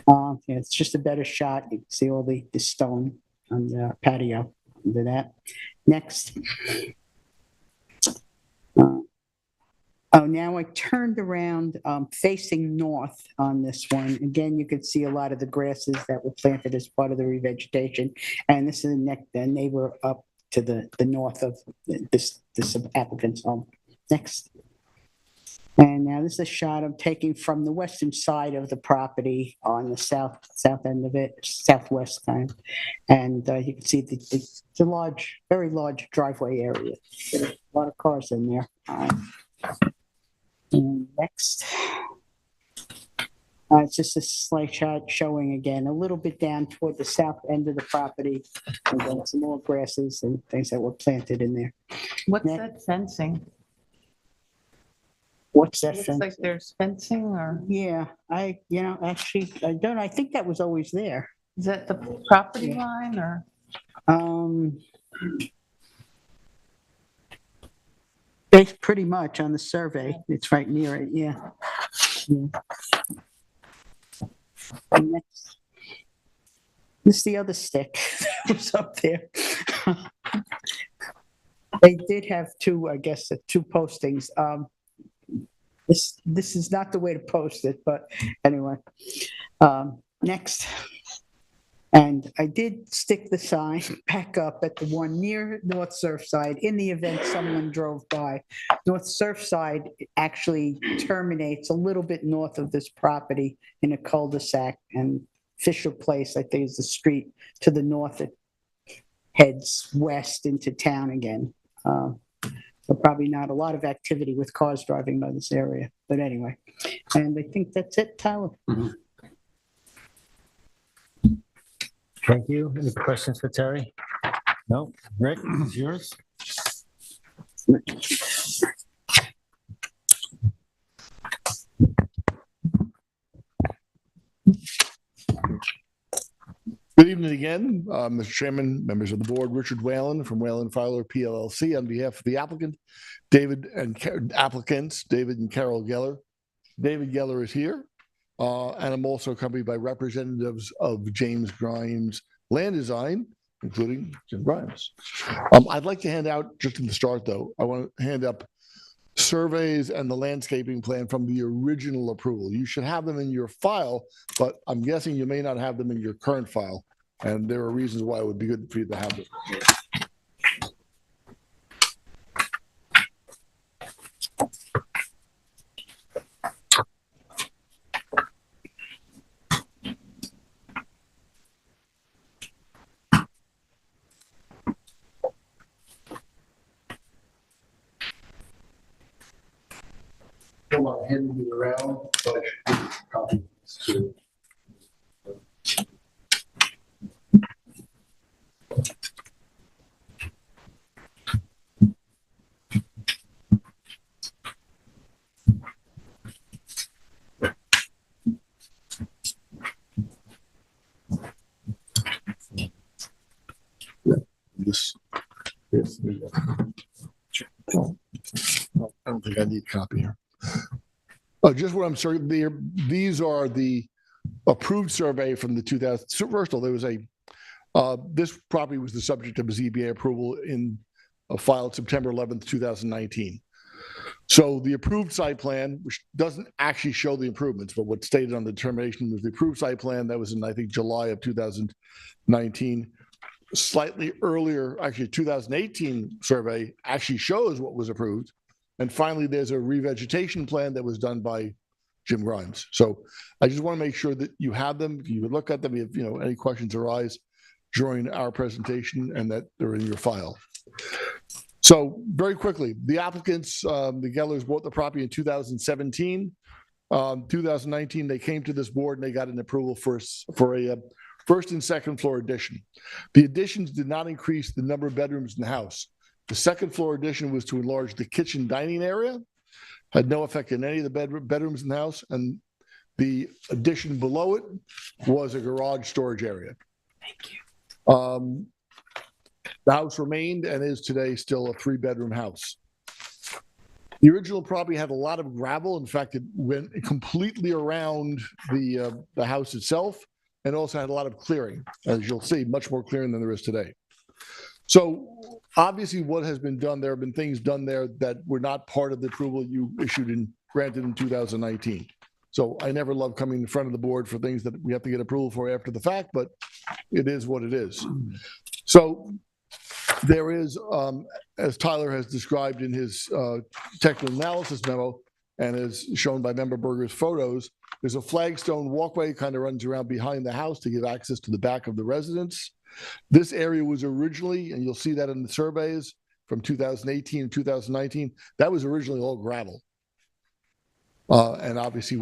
Yeah, it's just a better shot. You can see all the stone on the patio under that. Next. Oh, now I turned around facing north on this one. Again, you could see a lot of the grasses that were planted as part of the revegetation. And this is the neighbor up to the north of this applicant's home. Next. And now this is a shot I'm taking from the western side of the property on the south end of it, southwest kind. And you can see it's a large, very large driveway area. A lot of cars in there. And next. It's just a slight shot showing again, a little bit down toward the south end of the property. And then some more grasses and things that were planted in there. What's Ne- that fencing? What's that Looks fence? like there's fencing, or Yeah, actually, I don't, I think that was always there. is that the property line, or? Um, it's pretty much on the survey. It's right near it, yeah. Yeah. And this is the other stick that was up there. They did have two, I guess, two postings. This is not the way to post it, but anyway. Next. And I did stick the sign back up at the one near North Surfside in the event someone drove by. North Surfside actually terminates a little bit north of this property in a cul-de-sac, and Fisher Place, I think, is the street to the north. It heads west into town again. So probably not a lot of activity with cars driving by this area, but anyway. And I think that's it, Tyler. Thank you. Any questions for Terry? No? Rick, it's yours. Good evening again, Mr. Chairman, members of the board. Richard Whalen from Whalen Filer PLLC on behalf of the applicants, David and Carol Geller. David Geller is here, and I'm also accompanied by representatives of James Grimes Land Design, including Jim Grimes. I'd like to hand out, just in the start though, I want to hand up surveys and the landscaping plan from the original approval. You should have them in your file, but I'm guessing you may not have them in your current file. And there are reasons why it would be good for you to have them. Come on, hand me around, so I should give you a copy too. This. Yes. I don't think I need a copy here. Just what I'm certain there, these are the approved survey from the 2000. So first of all, there was this property was the subject of a ZBA approval in a filed September 11th, 2019. So the approved site plan, which doesn't actually show the improvements, but what's stated on the determination was the approved site plan that was in, I think, July of 2019. Slightly earlier, actually 2018 survey actually shows what was approved. And finally, there's a revegetation plan that was done by Jim Grimes. So I just want to make sure that you have them. If you would look at them, if any questions arise during our presentation, and that they're in your file. So very quickly, the applicants, the Gellers bought the property in 2017. 2019, they came to this board and they got an approval for a first and second floor addition. The additions did not increase the number of bedrooms in the house. The second floor addition was to enlarge the kitchen dining area, had no effect on any of the bedrooms in the house, and the addition below it was a garage storage area. Thank you. The house remained and is today still a 3-bedroom house. The original property had a lot of gravel. In fact, it went completely around the house itself, and also had a lot of clearing, as you'll see, much more clearing than there is today. So obviously what has been done, there have been things done there that were not part of the approval you issued and granted in 2019. So I never love coming in front of the board for things that we have to get approval for after the fact, but it is what it is. So there is, as Tyler has described in his technical analysis memo, And as shown by Member Berger's photos, there's a flagstone walkway kind of runs around behind the house to give access to the back of the residence. This area was originally, and you'll see that in the surveys from 2018 and 2019, that was originally all gravel. And obviously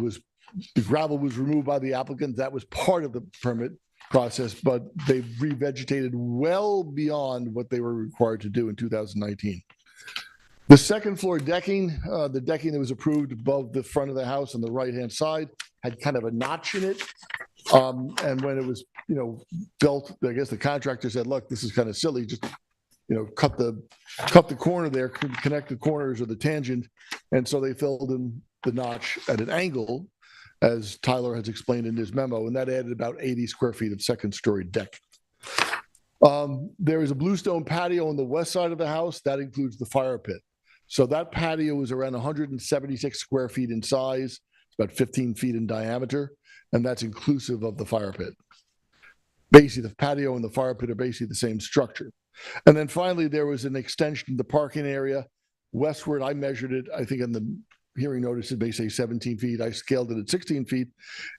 the gravel was removed by the applicant. That was part of the permit process, but they revegetated well beyond what they were required to do in 2019. The second floor decking, the decking that was approved above the front of the house on the right-hand side had kind of a notch in it. And when it was, built, I guess the contractor said, look, this is kind of silly, just, cut the corner there, connect the corners of the tangent. And so they filled in the notch at an angle, as Tyler has explained in his memo, and that added about 80 square feet of second-story deck. There is a bluestone patio on the west side of the house. That includes the fire pit. So that patio is around 176 square feet in size. It's about 15 feet in diameter, and that's inclusive of the fire pit. Basically, the patio and the fire pit are basically the same structure. And then finally, there was an extension of the parking area westward. I measured it, I think in the hearing notice, it may say 17 feet. I scaled it at 16 feet.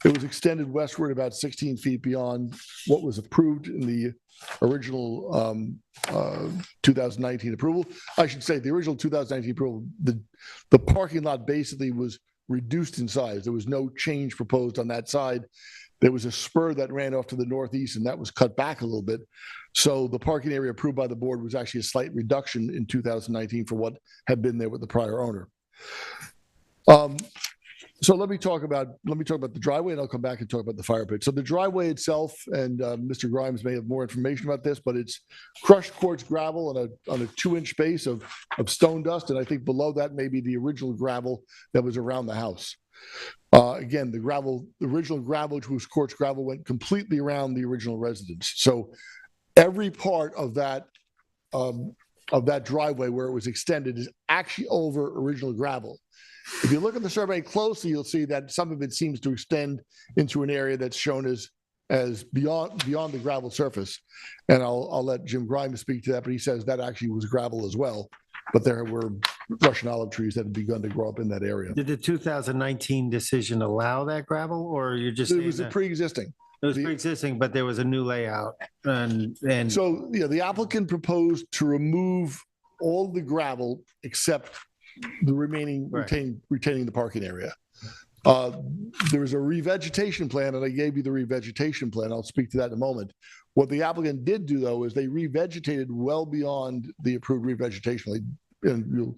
It was extended westward about 16 feet beyond what was approved in the original 2019 approval. I should say the original 2019 approval, the parking lot basically was reduced in size. There was no change proposed on that side. There was a spur that ran off to the northeast, and that was cut back a little bit. So the parking area approved by the board was actually a slight reduction in 2019 for what had been there with the prior owner. So let me talk about the driveway, and I'll come back and talk about the fire pit. So the driveway itself, and Mr. Grimes may have more information about this, but it's crushed quartz gravel on a 2-inch base of stone dust, and I think below that may be the original gravel that was around the house. Again, the original gravel, which was quartz gravel, went completely around the original residence. So every part of that driveway where it was extended is actually over original gravel. If you look at the survey closely, you'll see that some of it seems to extend into an area that's shown as beyond the gravel surface. And I'll let Jim Grimes speak to that, but he says that actually was gravel as well. But there were Russian olive trees that had begun to grow up in that area. Did the 2019 decision allow that gravel, or you're just It saying was a that pre-existing. it was pre-existing, but there was a new layout and So, the applicant proposed to remove all the gravel except the remaining retaining the parking area. There was a revegetation plan, and I gave you the revegetation plan. I'll speak to that in a moment. What the applicant did do, though, is they revegetated well beyond the approved revegetation. And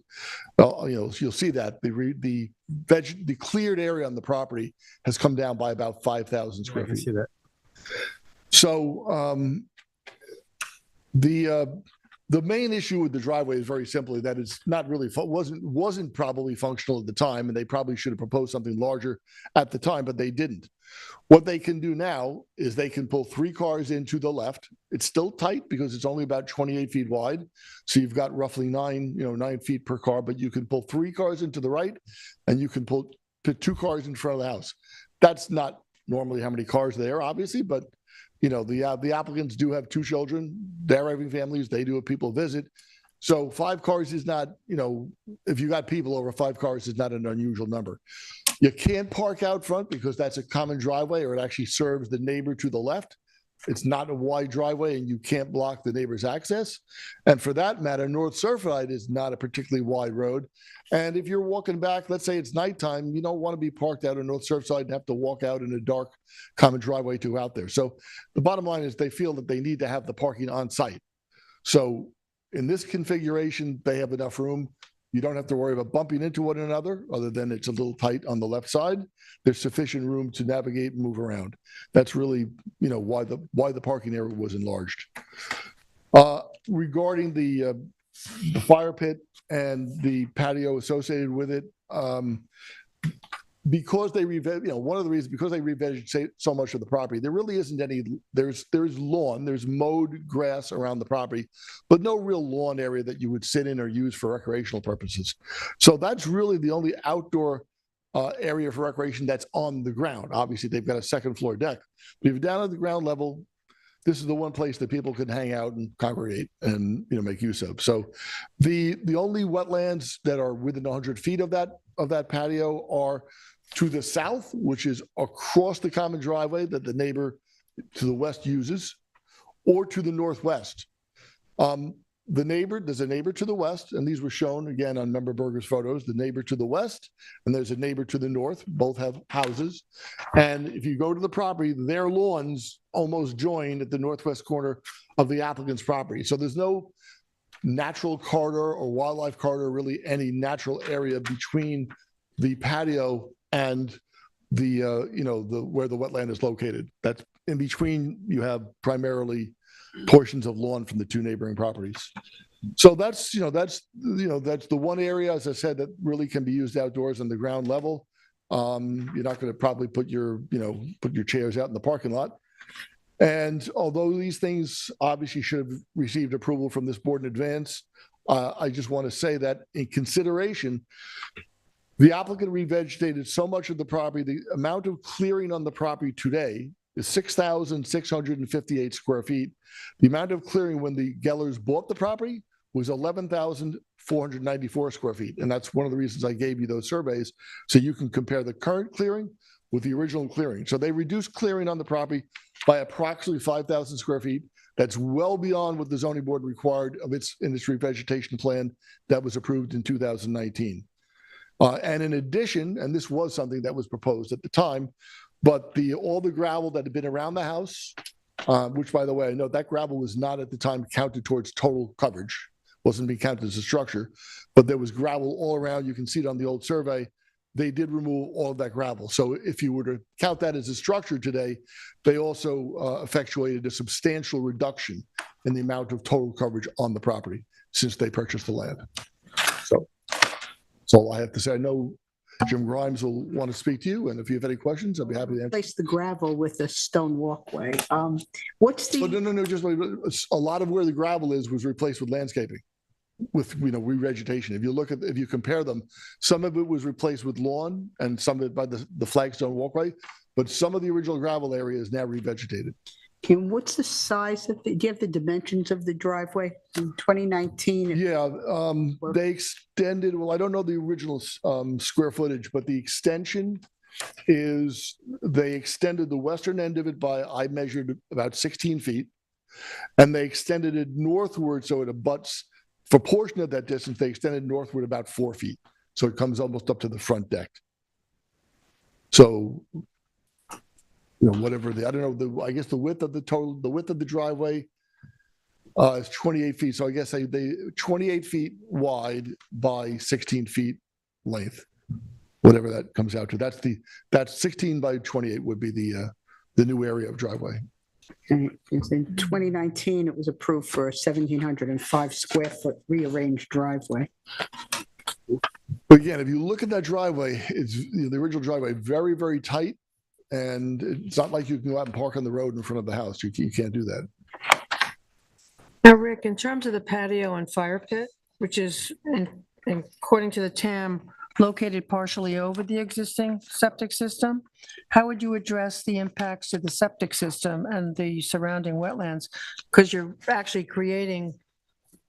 you'll see that the cleared area on the property has come down by about 5,000 square feet. I see that. So the main issue with the driveway is very simply that it's not really wasn't probably functional at the time, and they probably should have proposed something larger at the time, but they didn't. What they can do now is they can pull 3 cars in to the left. It's still tight because it's only about 28 feet wide, so you've got roughly 9 feet per car. But you can pull 3 cars into the right, and you can put 2 cars in front of the house. That's not normally how many cars there, obviously, but the applicants do have 2 children. They're having families. They do a people visit. So 5 cars is not, if you got people over 5 cars is not an unusual number. You can't park out front because that's a common driveway, or it actually serves the neighbor to the left. It's not a wide driveway, and you can't block the neighbor's access. And for that matter, North Surfside is not a particularly wide road. And if you're walking back, let's say it's nighttime, you don't want to be parked out on North Surfside and have to walk out in a dark common driveway to out there. So the bottom line is they feel that they need to have the parking on site. So in this configuration, they have enough room. You don't have to worry about bumping into one another, other than it's a little tight on the left side. There's sufficient room to navigate and move around. That's really, why the parking area was enlarged. Regarding the fire pit and the patio associated with it, because they one of the reasons, because they revegetate so much of the property, there really isn't any. There's lawn, there's mowed grass around the property, but no real lawn area that you would sit in or use for recreational purposes. So that's really the only outdoor area for recreation that's on the ground. Obviously, they've got a second floor deck. But if you're down at the ground level, this is the one place that people can hang out and congregate and, make use of. So the only wetlands that are within 100 feet of that patio are to the south, which is across the common driveway that the neighbor to the west uses, or to the northwest. There's a neighbor to the west, and these were shown again on Member Berger's photos, the neighbor to the west, and there's a neighbor to the north, both have houses. And if you go to the property, their lawns almost join at the northwest corner of the applicant's property. So there's no natural corridor or wildlife corridor, really any natural area between the patio and the where the wetland is located. That's in between. You have primarily portions of lawn from the two neighboring properties. So that's the one area, as I said, that really can be used outdoors on the ground level. You're not going to probably put your chairs out in the parking lot. And although these things obviously should have received approval from this board in advance, I just want to say that in consideration, the applicant revegetated so much of the property, the amount of clearing on the property today is 6,658 square feet. The amount of clearing when the Gellers bought the property was 11,494 square feet. And that's one of the reasons I gave you those surveys, so you can compare the current clearing with the original clearing. So they reduced clearing on the property by approximately 5,000 square feet. That's well beyond what the zoning board required of its industry vegetation plan that was approved in 2019. And in addition, and this was something that was proposed at the time, but all the gravel that had been around the house, which, by the way, I know that gravel was not at the time counted towards total coverage, wasn't being counted as a structure, but there was gravel all around. You can see it on the old survey. They did remove all of that gravel. So if you were to count that as a structure today, they also effectuated a substantial reduction in the amount of total coverage on the property since they purchased the land. So that's all I have to say. I know Jim Grimes will want to speak to you, and if you have any questions, I'll be happy to answer. Replace the gravel with a stone walkway. What's the? Oh, no, just wait. A lot of where the gravel was replaced with landscaping, with revegetation. If you compare them, some of it was replaced with lawn, and some of it by the flagstone walkway. But some of the original gravel area is now revegetated. And what's the size of do you have the dimensions of the driveway in 2019? Yeah, they extended, well, I don't know the original square footage, but the extension is, they extended the western end of it I measured about 16 feet, and they extended it northward so it abuts, for a portion of that distance, they extended northward about 4 feet. So it comes almost up to the front deck. So whatever I guess the width of the driveway is 28 feet. So I guess they 28 feet wide by 16 feet length, whatever that comes out to. That's 16 by 28 would be the new area of driveway. And in 2019, it was approved for a 1,705 square foot rearranged driveway. But again, if you look at that driveway, it's the original driveway, very, very tight. And it's not like you can go out and park on the road in front of the house. You can't do that. Now, Rick, in terms of the patio and fire pit, which is, according to the TAM, located partially over the existing septic system, how would you address the impacts to the septic system and the surrounding wetlands? Because you're actually creating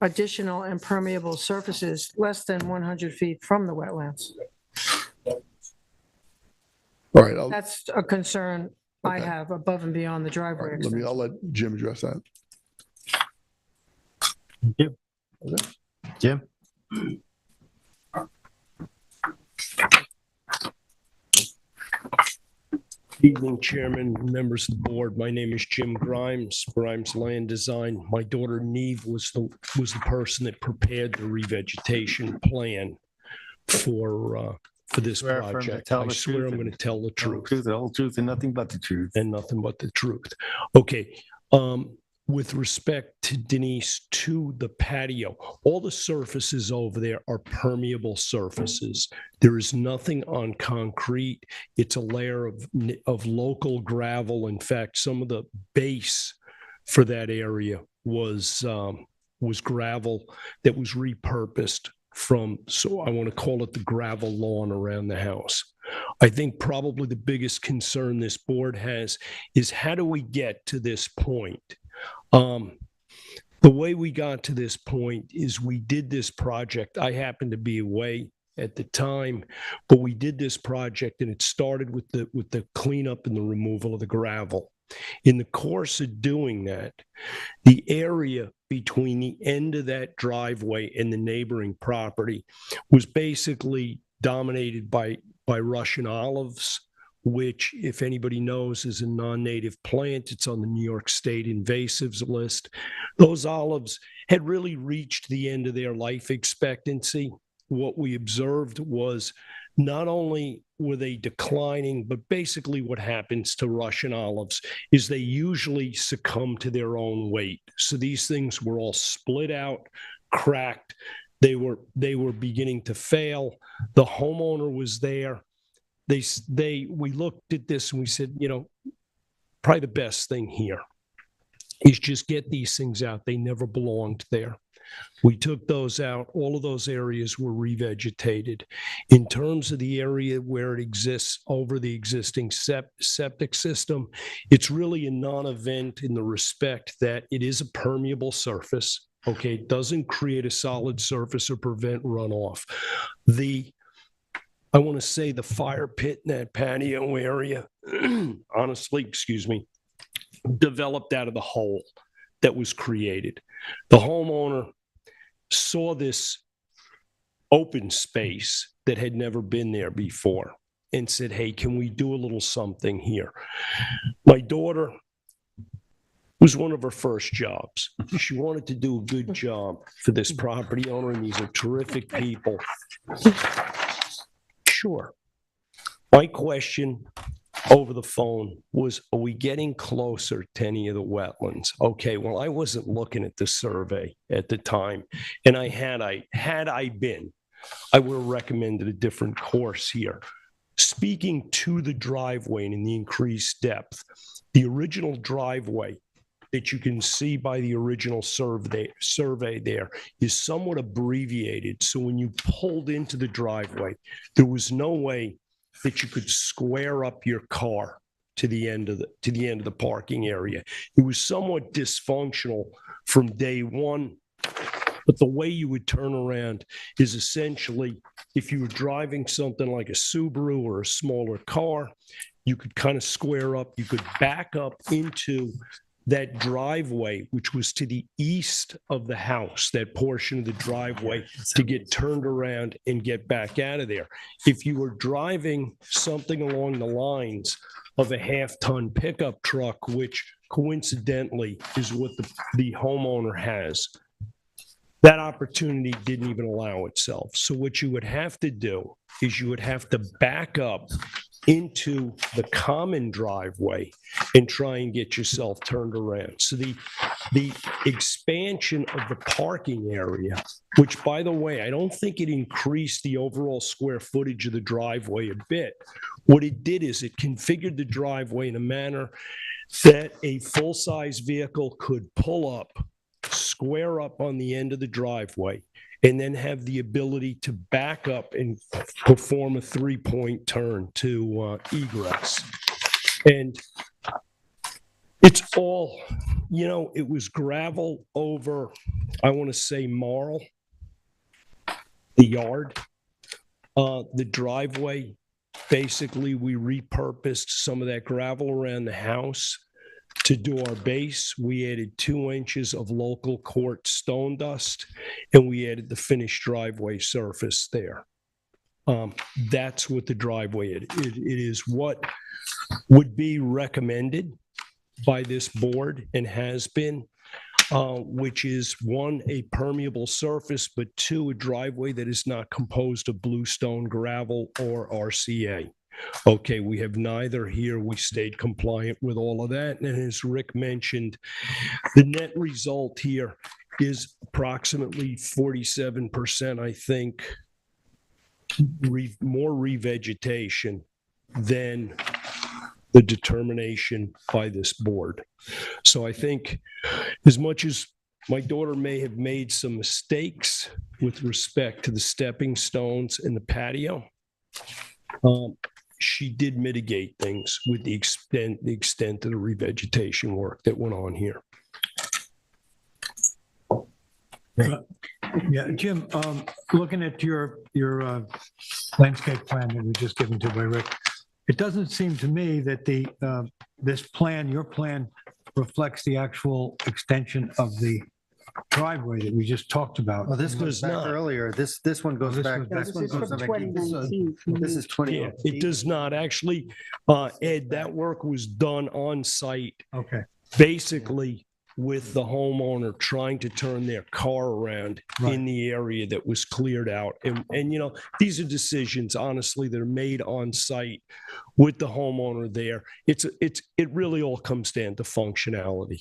additional impermeable surfaces less than 100 feet from the wetlands. All right. That's a concern I Okay. have above and beyond the driveway I'll extension. let Jim address that. Jim? Evening, Chairman, members of the board. My name is Jim Grimes, Grimes Land Design. My daughter Neve was the person that prepared the revegetation plan for this Swear affirm to project. tell I the swear truth I'm going to tell the truth The whole truth, and nothing but the truth. and nothing but the truth. Okay. With respect to Denise, to the patio, all the surfaces over there are permeable surfaces. There is nothing on concrete. It's a layer of local gravel. In fact, some of the base for that area was gravel that was repurposed so I want to call it the gravel lawn around the house. I think probably the biggest concern this board has is how do we get to this point The way we got to this point is we did this project. I happened to be away at the time, but we did this project, and it started with the cleanup and the removal of the gravel. In the course of doing that, the area between the end of that driveway and the neighboring property was basically dominated by Russian olives, which, if anybody knows, is a non-native plant. It's on the New York State invasives list. Those olives had really reached the end of their life expectancy. What we observed was not only were they declining, but basically what happens to Russian olives is they usually succumb to their own weight. So these things were all split out, cracked. They were beginning to fail. The homeowner was there. We looked at this and we said, probably the best thing here is just get these things out. They never belonged there. We took those out. All of those areas were revegetated. In terms of the area where it exists over the existing septic system, it's really a non-event in the respect that it is a permeable surface. Okay, it doesn't create a solid surface or prevent runoff. I want to say the fire pit in that patio area, honestly, developed out of the hole that was created. The homeowner saw this open space that had never been there before and said, hey, can we do a little something here? My daughter was one of her first jobs. She wanted to do a good job for this property owner, and these are terrific people. Sure. My question over the phone was, are we getting closer to any of the wetlands? Okay, well, I wasn't looking at the survey at the time, and had I been, I would have recommended a different course here. Speaking to the driveway and in the increased depth, the original driveway that you can see by the original survey there is somewhat abbreviated. So when you pulled into the driveway, there was no way that you could square up your car to the end of the parking area. It was somewhat dysfunctional from day one. But the way you would turn around is essentially, if you were driving something like a Subaru or a smaller car, you could kind of square up, you could back up into that driveway, which was to the east of the house, that portion of the driveway, to get turned around and get back out of there. If you were driving something along the lines of a half-ton pickup truck, which coincidentally is what the homeowner has, that opportunity didn't even allow itself. So what you would have to do is you would have to back up into the common driveway and try and get yourself turned around. So the expansion of the parking area, which, by the way, I don't think it increased the overall square footage of the driveway a bit. What it did is it configured the driveway in a manner that a full-size vehicle could pull up, square up on the end of the driveway, and then have the ability to back up and perform a three-point turn to egress. And it's all, it was gravel over, I want to say, marl, the yard. The driveway, basically, we repurposed some of that gravel around the house. To do our base, we added 2 inches of local quartz stone dust, and we added the finished driveway surface there. That's what the driveway is. It is what would be recommended by this board and has been, which is, 1, a permeable surface, but 2, a driveway that is not composed of bluestone, gravel, or RCA. Okay, we have neither here. We stayed compliant with all of that. And as Rick mentioned, the net result here is approximately 47%, I think, more revegetation than the determination by this board. So I think, as much as my daughter may have made some mistakes with respect to the stepping stones and the patio, she did mitigate things with the extent of the revegetation work that went on here. Yeah, Jim, looking at your landscape plan that was just given to by Rick, it doesn't seem to me that this plan, your plan, reflects the actual extension of the driveway that we just talked about. Well, this It goes does back not. earlier. This one goes this back. was No, back- This this one is goes from back. 2019. This is 20. Yeah, it does not. Actually, Ed, that work was done on site, Okay, basically with the homeowner trying to turn their car around Right. in the area that was cleared out. And, you know, these are decisions, honestly, that are made on site with the homeowner there. It really all comes down to functionality.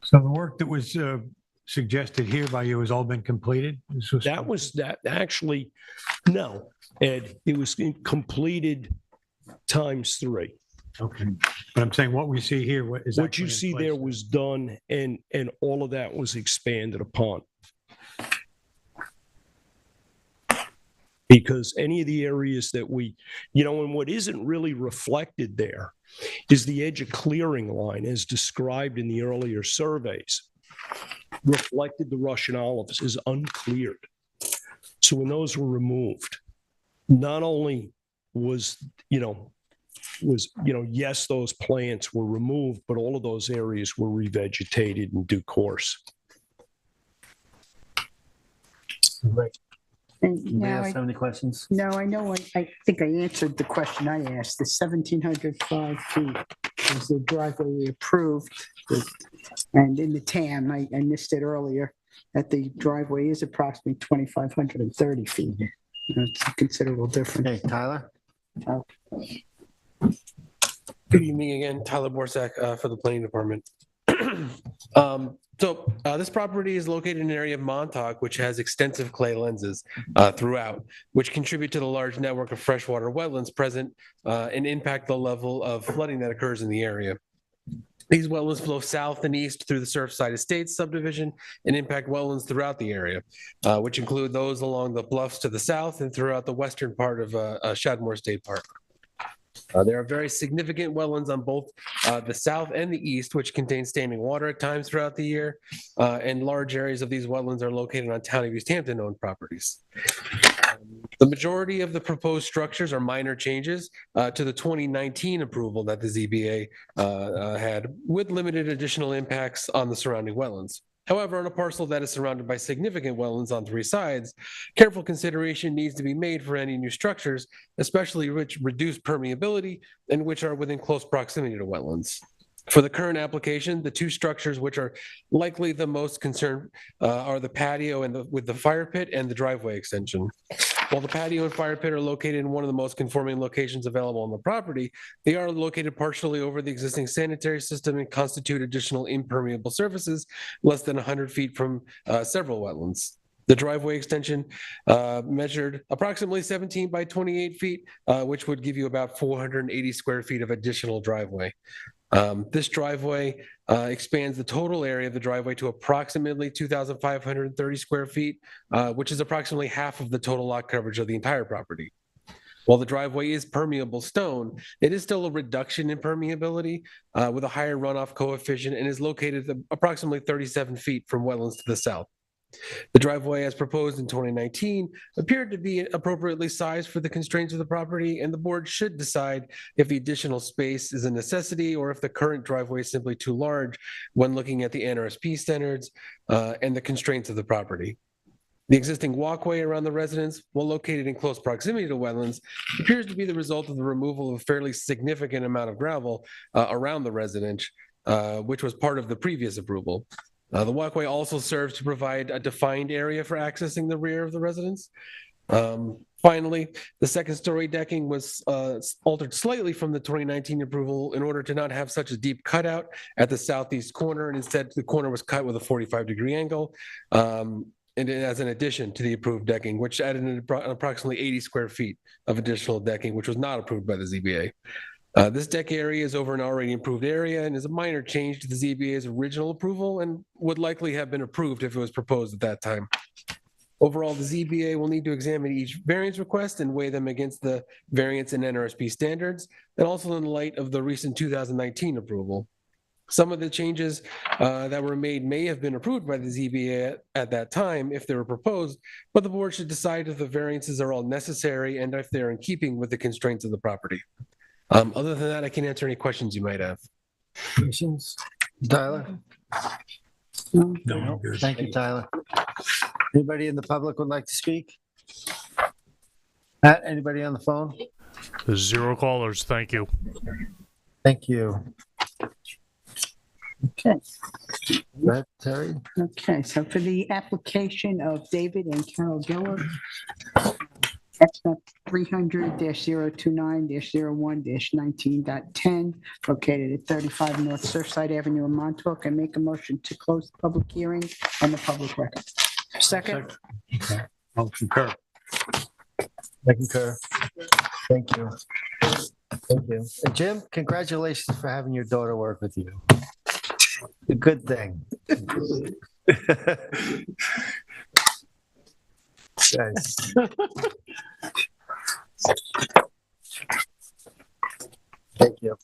so the work that was suggested here by you has all been completed? That actually, no, Ed, it was completed times 3. Okay, but I'm saying what we see here, what is What you actually in see place there now. was done and all of that was expanded upon. Because any of the areas that and what isn't really reflected there is the edge of clearing line as described in the earlier surveys. Reflected the Russian olives is uncleared. So when those were removed, not only was, yes, those plants were removed, but all of those areas were revegetated in due course. Right. And Anybody now else have any questions? No, I know, I think I answered the question I asked. The 1,705 feet is the driveway we approved. And in the TAM, I missed it earlier, that the driveway is approximately 2,530 feet. It's a considerable difference. Hey, Tyler? Good evening again, Tyler Borsak for the Planning Department. This property is located in an area of Montauk, which has extensive clay lenses throughout, which contribute to the large network of freshwater wetlands present and impact the level of flooding that occurs in the area. These wetlands flow south and east through the Surfside Estates subdivision and impact wetlands throughout the area, which include those along the bluffs to the south and throughout the western part of Shadmore State Park. There are very significant wetlands on both the south and the east, which contain standing water at times throughout the year, and large areas of these wetlands are located on Town of East Hampton owned properties. The majority of the proposed structures are minor changes to the 2019 approval that the ZBA had, with limited additional impacts on the surrounding wetlands. However, on a parcel that is surrounded by significant wetlands on 3 sides, careful consideration needs to be made for any new structures, especially which reduce permeability and which are within close proximity to wetlands. For the current application, the 2 structures which are likely the most concerned are the patio and with the fire pit and the driveway extension. While the patio and fire pit are located in one of the most conforming locations available on the property, they are located partially over the existing sanitary system and constitute additional impermeable surfaces less than 100 feet from several wetlands. The driveway extension measured approximately 17 by 28 feet, which would give you about 480 square feet of additional driveway. This driveway expands the total area of the driveway to approximately 2,530 square feet, which is approximately half of the total lot coverage of the entire property. While the driveway is permeable stone, it is still a reduction in permeability with a higher runoff coefficient and is located at approximately 37 feet from wetlands to the south. The driveway, as proposed in 2019, appeared to be appropriately sized for the constraints of the property, and the board should decide if the additional space is a necessity or if the current driveway is simply too large when looking at the NRSP standards and the constraints of the property. The existing walkway around the residence, while located in close proximity to wetlands, appears to be the result of the removal of a fairly significant amount of gravel around the residence, which was part of the previous approval. The walkway also serves to provide a defined area for accessing the rear of the residence. Finally, the second-story decking was altered slightly from the 2019 approval in order to not have such a deep cutout at the southeast corner, and instead the corner was cut with a 45-degree angle, and as an addition to the approved decking, which added approximately 80 square feet of additional decking, which was not approved by the ZBA. This deck area is over an already improved area and is a minor change to the ZBA's original approval and would likely have been approved if it was proposed at that time. Overall, the ZBA will need to examine each variance request and weigh them against the variance and NRSP standards, and also in light of the recent 2019 approval. Some of the changes that were made may have been approved by the ZBA at that time if they were proposed, but the board should decide if the variances are all necessary and if they're in keeping with the constraints of the property. Other than that, I can answer any questions you might have. Questions? Tyler? No? No, good. Thank you, Tyler. Anybody in the public would like to speak? Pat, anybody on the phone? 0 callers, thank you. Thank you. Okay. Go ahead, Terry. Okay, so for the application of David and Carol Giller, that's map 300-029-01-19.10, located at 35 North Surfside Avenue in Montauk. I make a motion to close the public hearing and the public record. Second. I'll concur. I concur. Thank you. Thank you. And Jim, congratulations for having your daughter work with you. A good thing. Guys. Thank you.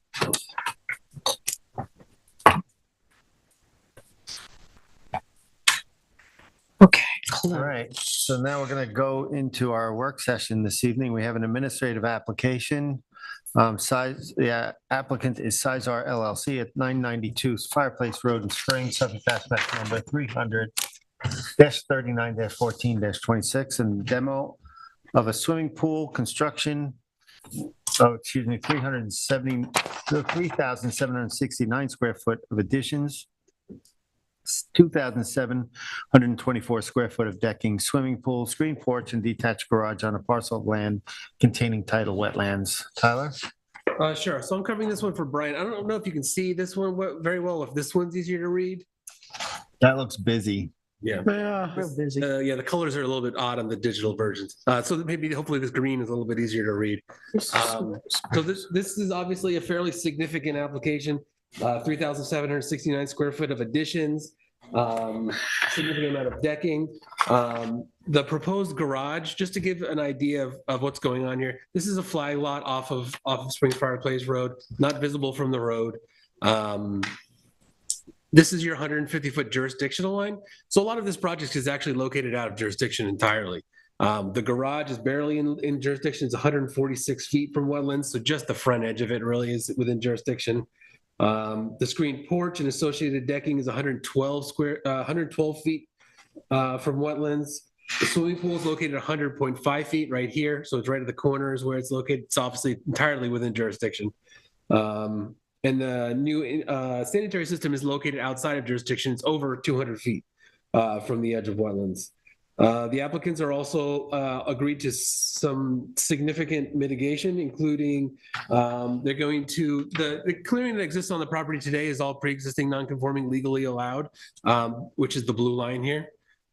Okay. All right, so now we're going to go into our work session this evening. We have an administrative application. The applicant is Sizar LLC at 992 Fireplace Road in Spring, Suffolk, Mass. Number 300-39-14-26, and demo of a swimming pool construction, 3,769 square foot of additions, 2,724 square foot of decking, swimming pool, screen porch, and detached garage on a parcel of land containing tidal wetlands. Tyler? Sure. So I'm covering this one for Brian. I don't know if you can see this one very well, if this one's easier to read. That looks busy. Yeah. Real busy. Yeah, the colors are a little bit odd on the digital versions. So maybe hopefully this green is a little bit easier to read. So this is obviously a fairly significant application, 3,769 square foot of additions, significant amount of decking. The proposed garage, just to give an idea of what's going on here, this is a flag lot off of Springs Fireplace Road, not visible from the road. This is your 150-foot jurisdictional line. So a lot of this project is actually located out of jurisdiction entirely. The garage is barely in jurisdiction. It's 146 feet from wetlands, so just the front edge of it really is within jurisdiction. The screen porch and associated decking is 112 feet from wetlands. The swimming pool is located 100.5 feet right here, so it's right at the corners where it's located. It's obviously entirely within jurisdiction. And the new sanitary system is located outside of jurisdiction. It's over 200 feet from the edge of wetlands. The applicants are also agreed to some significant mitigation, including they're going to, the clearing that exists on the property today is all pre-existing non-conforming legally allowed, which is the blue line here.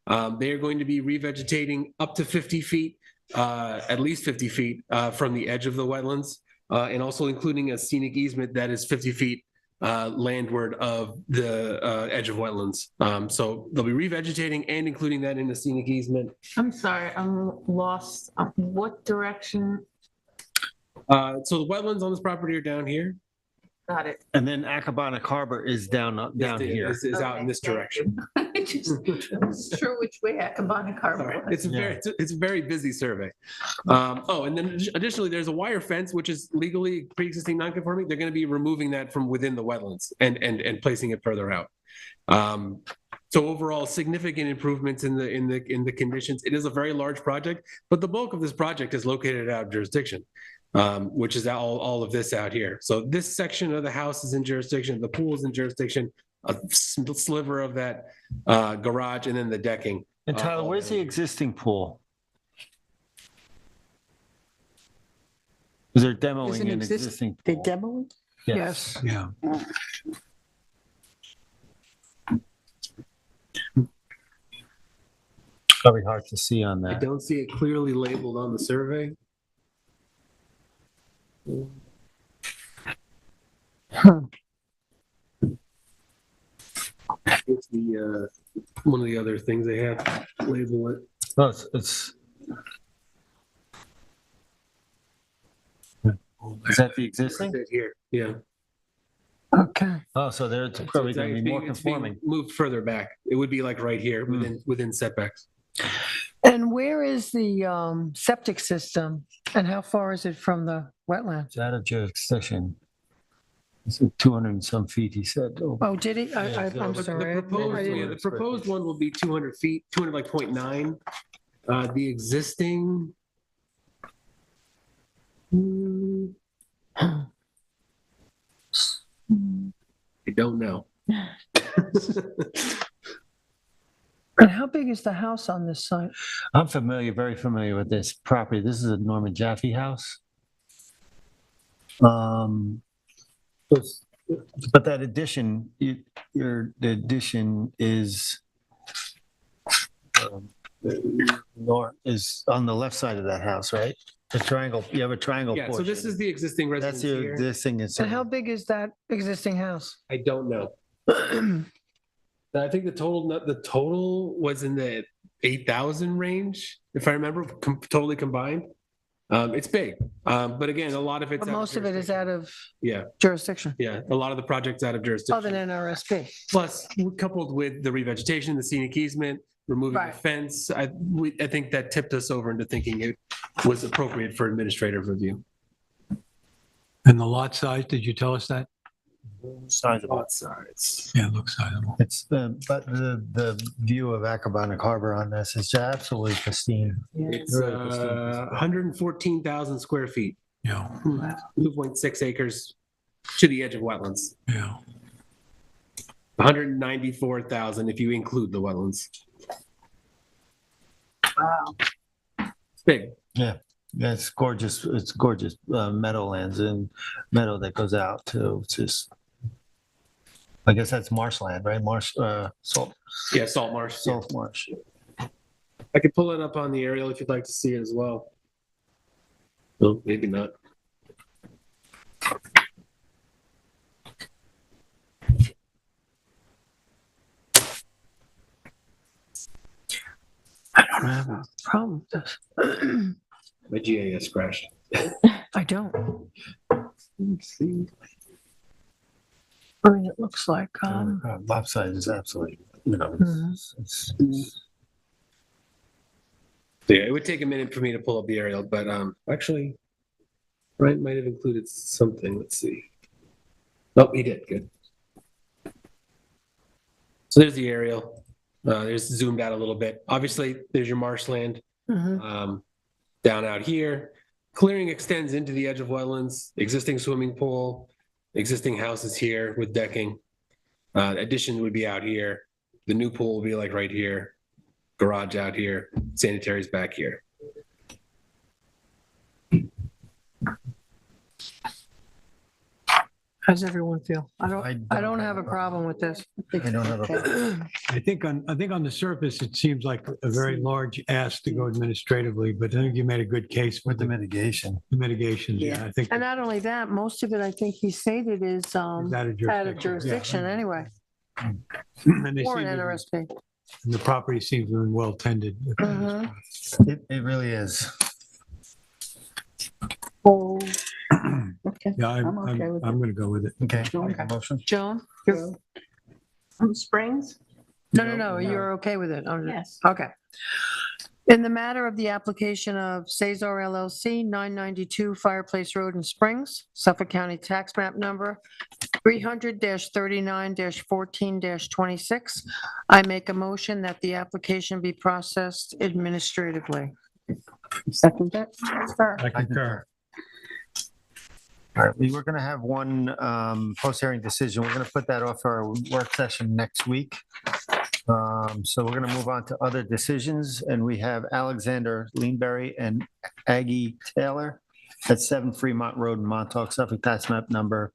They are going to be revegetating up to 50 feet, at least 50 feet from the edge of the wetlands. And also including a scenic easement that is 50 feet landward of the edge of wetlands. So they'll be revegetating and including that in the scenic easement. I'm sorry, I'm lost. What direction? So the wetlands on this property are down here. Got it. And then Accabonac Harbor is down here. Is out in this direction. I just wasn't sure which way Accabonac Harbor was. It's a very busy survey. And then additionally, there's a wire fence, which is legally pre-existing non-conforming. They're going to be removing that from within the wetlands and placing it further out. So overall, significant improvements in the conditions. It is a very large project, but the bulk of this project is located out of jurisdiction, which is all of this out here. So this section of the house is in jurisdiction. The pool is in jurisdiction. A sliver of that garage, and then the decking. And Tyler, where's the existing pool? Is there demoing an existing? They pool? demo? Yes. Yeah. Probably hard to see on I that. don't see it clearly labeled on the survey. It's the one of the other things they have label it. No, it's. Is that the existing? Right here, yeah. Okay. Oh, so they're probably going to be more It's being conforming. moved further back. It would be like right here within setbacks. And where is the septic system and how far is it from the wetlands? It's out of jurisdiction. It's 200 and some feet, he said. Oh, did he? I'm The sorry. the proposed one will be 200 feet, 200 like 0.9. The existing. I don't know. And how big is the house on this site? I'm very familiar with this property. This is a Norman Jaffe house. But that addition, the addition is is on the left side of that house, right? The triangle, you have a triangle Yeah, portion. so this is the existing residence That's here. this thing is. And how big is that existing house? I don't know. I think the total was in the 8,000 range, if I remember, totally combined. It's big, but again, a lot of it's But most of it is out of yeah, jurisdiction, yeah. A lot of the projects out of jurisdiction. other than NRSP. Plus, coupled with the revegetation, the scenic easement, removing Right. the fence, I think that tipped us over into thinking it was appropriate for administrative review. And the lot size, did you tell us that? Sizable. Lot size. Yeah, it looks sizable. It's but the view of Accabonac Harbor on this is absolutely pristine. It's Really pristine. 114,000 square feet, Yeah, 2.6 acres to the edge of wetlands. yeah. 194,000 if you include the wetlands. Wow. It's big. Yeah, it's gorgeous. It's gorgeous meadowlands and meadow that goes out to. It's just, I guess that's marshland, right? Salt Yeah, salt marsh. salt marsh. I could pull it up on the aerial if you'd like to see it as well. No, maybe not. I don't have a problem with this. My GIS crashed. I don't. Let's see. I mean, it looks like, Lopside is absolutely, Mhm. Yeah, it would take a minute for me to pull up the aerial, but actually, Ryan might have included something. Let's see. Oh, he did. Good. So there's the aerial. There's zoomed out a little bit. Obviously, there's your marshland Mhm. down out here. Clearing extends into the edge of wetlands. Existing swimming pool, existing houses here with decking. Addition would be out here. The new pool will be like right here. Garage out here. Sanitary's back here. How's everyone feel? I I don't have a problem with this. I don't have a. I think on the surface, it seems like a very large ask to go administratively, but I think you made a good case With with the the mitigation. mitigations. Yeah, I think And not only that, most of it, I think he stated is it's out of out of jurisdiction. jurisdiction anyway, Yeah. And they or seem an to be- NRSP. and the property seems to be well tended. Mhm. It really is. Oh, okay. Yeah, I'm okay with I'm going to go with it. Okay. Make a motion. Joan? From Springs? No, you're okay with it? Yes. Okay. In the matter of the application of Cesar LLC, 992 Fireplace Road in Springs, Suffolk County Tax Map Number 300-39-14-26, I make a motion that the application be processed administratively. Second that? I concur. All right, we were going to have one post-hearing decision. We're going to put that off for our work session next week. So we're going to move on to other decisions, and we have Alexander Leanberry and Aggie Taylor at 7 Fremont Road in Montauk, Suffolk, tax map number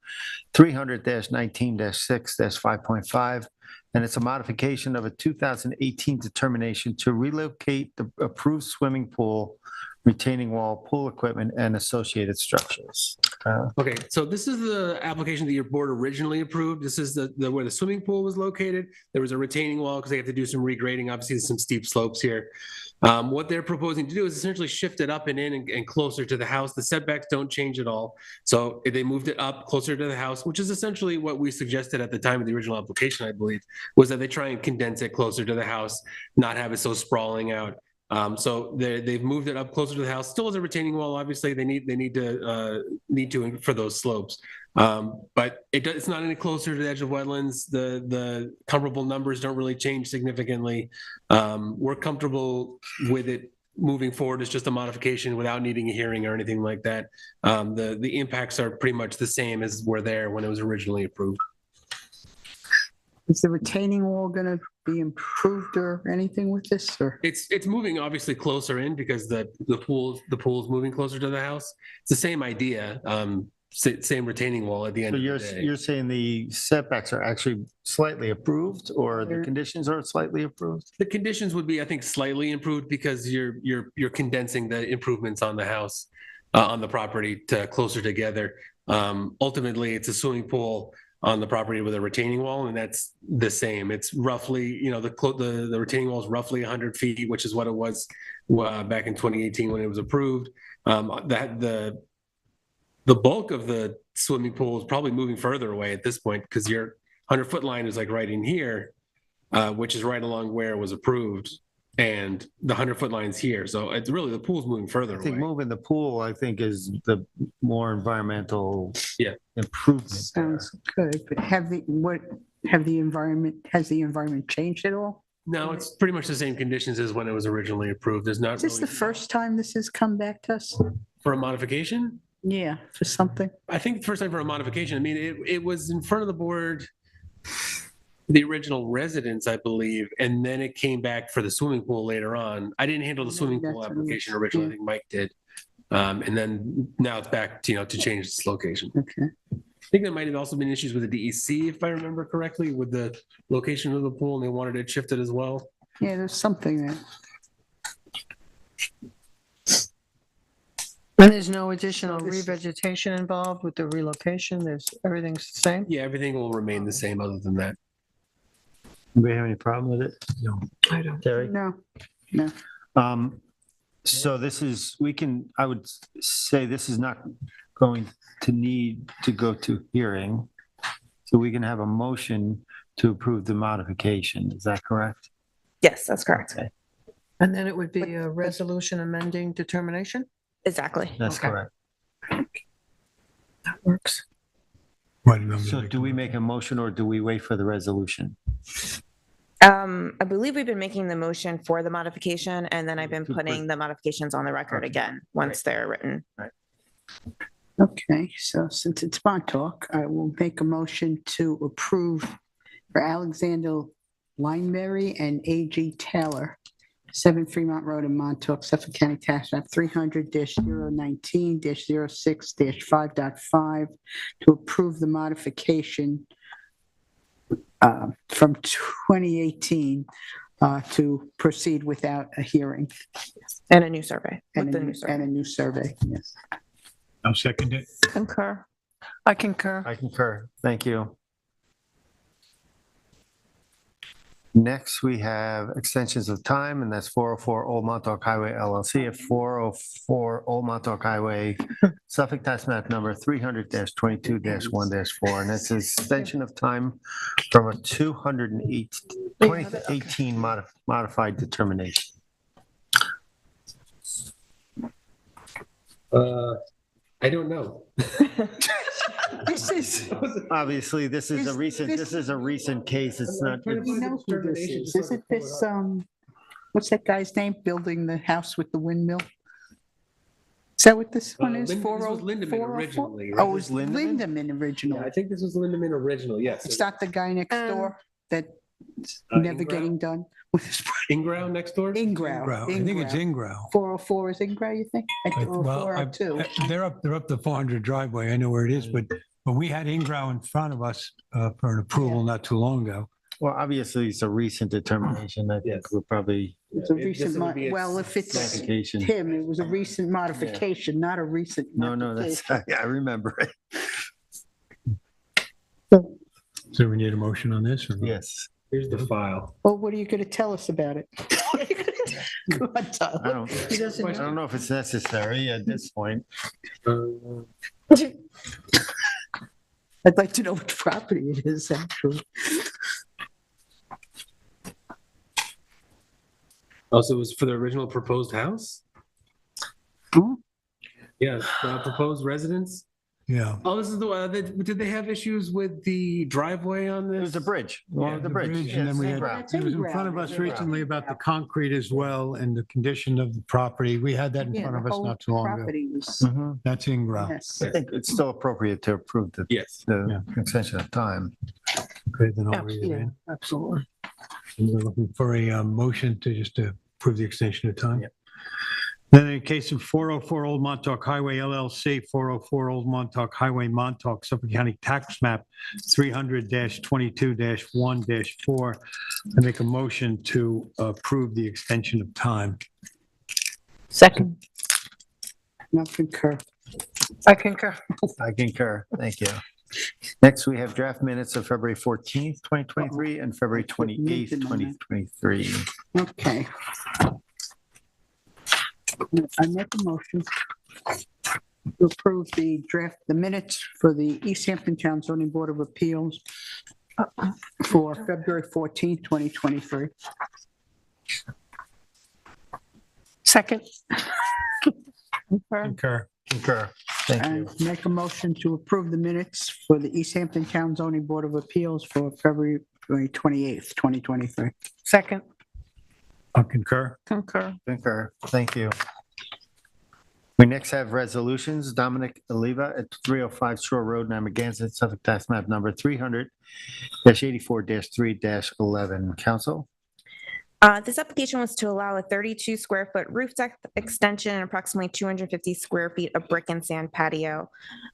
300-19-6-5.5. And it's a modification of a 2018 determination to relocate the approved swimming pool, retaining wall, pool equipment, and associated structures. Tyler. Okay, so this is the application that your board originally approved. This is the where the swimming pool was located. There was a retaining wall because they have to do some regrading. Obviously, there's some steep slopes here. What they're proposing to do is essentially shift it up and in and closer to the house. The setbacks don't change at all. So they moved it up closer to the house, which is essentially what we suggested at the time of the original application, I believe, was that they try and condense it closer to the house, not have it so sprawling out. So they've moved it up closer to the house. Still as a retaining wall, obviously they need to for those slopes. But it's not any closer to the edge of wetlands. The comparable numbers don't really change significantly. We're comfortable with it moving forward. It's just a modification without needing a hearing or anything like that. The impacts are pretty much the same as were there when it was originally approved. Is the retaining wall going to be improved or anything with this, or? It's moving obviously closer in because the pool's moving closer to the house. It's the same idea, same retaining wall at the end So of the day. you're saying the setbacks are actually slightly approved, or the conditions are slightly approved? The conditions would be, I think, slightly improved because you're condensing the improvements on the house, on the property to closer together. Ultimately, it's a swimming pool on the property with a retaining wall, and that's the same. It's roughly, the retaining wall is roughly 100 feet, which is what it was back in 2018 when it was approved. The bulk of the swimming pool is probably moving further away at this point because your 100-foot line is like right in here, which is right along where it was approved, and the 100-foot line's here. So it's really the pool's moving further I think away. moving the pool, I think, is the more environmental Yeah. improvement. Sounds good, but has the environment changed at all? No, it's pretty much the same conditions as when it was originally approved. There's not Is this really the first time this has come back to us? for a modification. Yeah, for something. I think the first time for a modification. I mean, it was in front of the board, the original residence, I believe, and then it came back for the swimming pool later on. I didn't handle the swimming pool That's what it application was, originally. yeah. I think Mike did. And then now it's back to change its location. Okay. I think there might have also been issues with the DEC, if I remember correctly, with the location of the pool, and they wanted it shifted as well. Yeah, there's something there. And there's no additional revegetation involved with the relocation? Everything's the same? Yeah, everything will remain the same other than that. Anybody have any problem with it? No. I don't. Terry? No. So I would say this is not going to need to go to hearing. So we can have a motion to approve the modification. Is that correct? Yes, that's correct. Okay. And then it would be a resolution amending determination? Exactly. That's Okay. correct. That works. So do we make a motion or do we wait for the resolution? I believe we've been making the motion for the modification, and then I've been putting the modifications on the record again once they're written. Okay, so since it's Montauk, I will make a motion to approve for Alexander Lineberry and A.G. Taylor, 7 Fremont Road in Montauk, Suffolk County Tax Map 300-019-06-5.5 to approve the modification from 2018 to proceed without a hearing And a new survey. and With the a new new- survey. and a new survey, yes. I'll second it. Concur. I concur. I concur. Thank you. Next, we have extensions of time, and that's 404 Old Montauk Highway LLC at 404 Old Montauk Highway, Suffolk Tax Map number 300-22-1-4. And it's an extension of time from a 2018 modified determination. I don't know. This is, Obviously, this is a recent case. It's not, you know who this is. Isn't this, what's that guy's name, building the house with the windmill? Is that what this one is? This was 404? Lindemann originally. Oh, it was Lindemann? Lindemann Yeah, originally. I think this was Lindemann original, yes. It's not the guy next door that's never Ingrao? getting done with his Ingrao next door? Ingrao. Ingrao. I think it's Ingrao. 404 is Ingrao, you think? Or Well, 402? They're up the 400 driveway. I know where it is, but we had Ingrao in front of us for an approval not too long ago. Well, obviously, it's a recent determination. I think Yes. we're probably It's a It- recent, this would be a well, if it's modification. Tim, it was a recent modification, not a recent. No, that's, modification. I remember it. So we need a motion on this or? not? Yes. Here's the file. Well, what are you going to tell us about it? Go on, I Tyler. He doesn't I know. don't know if it's necessary at this point. I'd like to know which property it is, actually. Also, it was for the original proposed house? Hmm? Yeah, proposed residence? Yeah. Oh, this is the one, did they have issues with the driveway on this? It was a bridge, along with the bridge. And then we Yeah, had, ground. That's it was in in front of ground. us It's in recently about the ground. concrete as well and the condition of the property. We had that in Yeah, front of the us whole not too long ago. property was, Mhm. That's in ground. yes. I think it's still appropriate to approve Yes. the extension of time. Okay, then I'll read it Yeah, in. absolutely. And we're looking for a motion to just to approve the extension of time. Yep. Then in case of 404 Old Montauk Highway LLC, 404 Old Montauk Highway, Montauk, Suffolk County Tax Map 300-22-1-4. I make a motion to approve the extension of time. Second. Not concur. I concur. I concur. Thank you. Next, we have draft minutes of February 14th, 2023 and February 28th, 2023. Okay. I make a motion to approve the minutes for the East Hampton Town Zoning Board of Appeals for February 14th, 2023. Second. Concur. Concur. Thank you. And make a motion to approve the minutes for the East Hampton Town Zoning Board of Appeals for February 28th, 2023. Second. I'll concur. Concur. Concur. Thank you. We next have resolutions. Dominic Oliva at 305 Shore Road, Narragansett, Suffolk Tax Map number 300-84-3-11. Council? This application was to allow a 32 square foot roof deck extension and approximately 250 square feet of brick and sand patio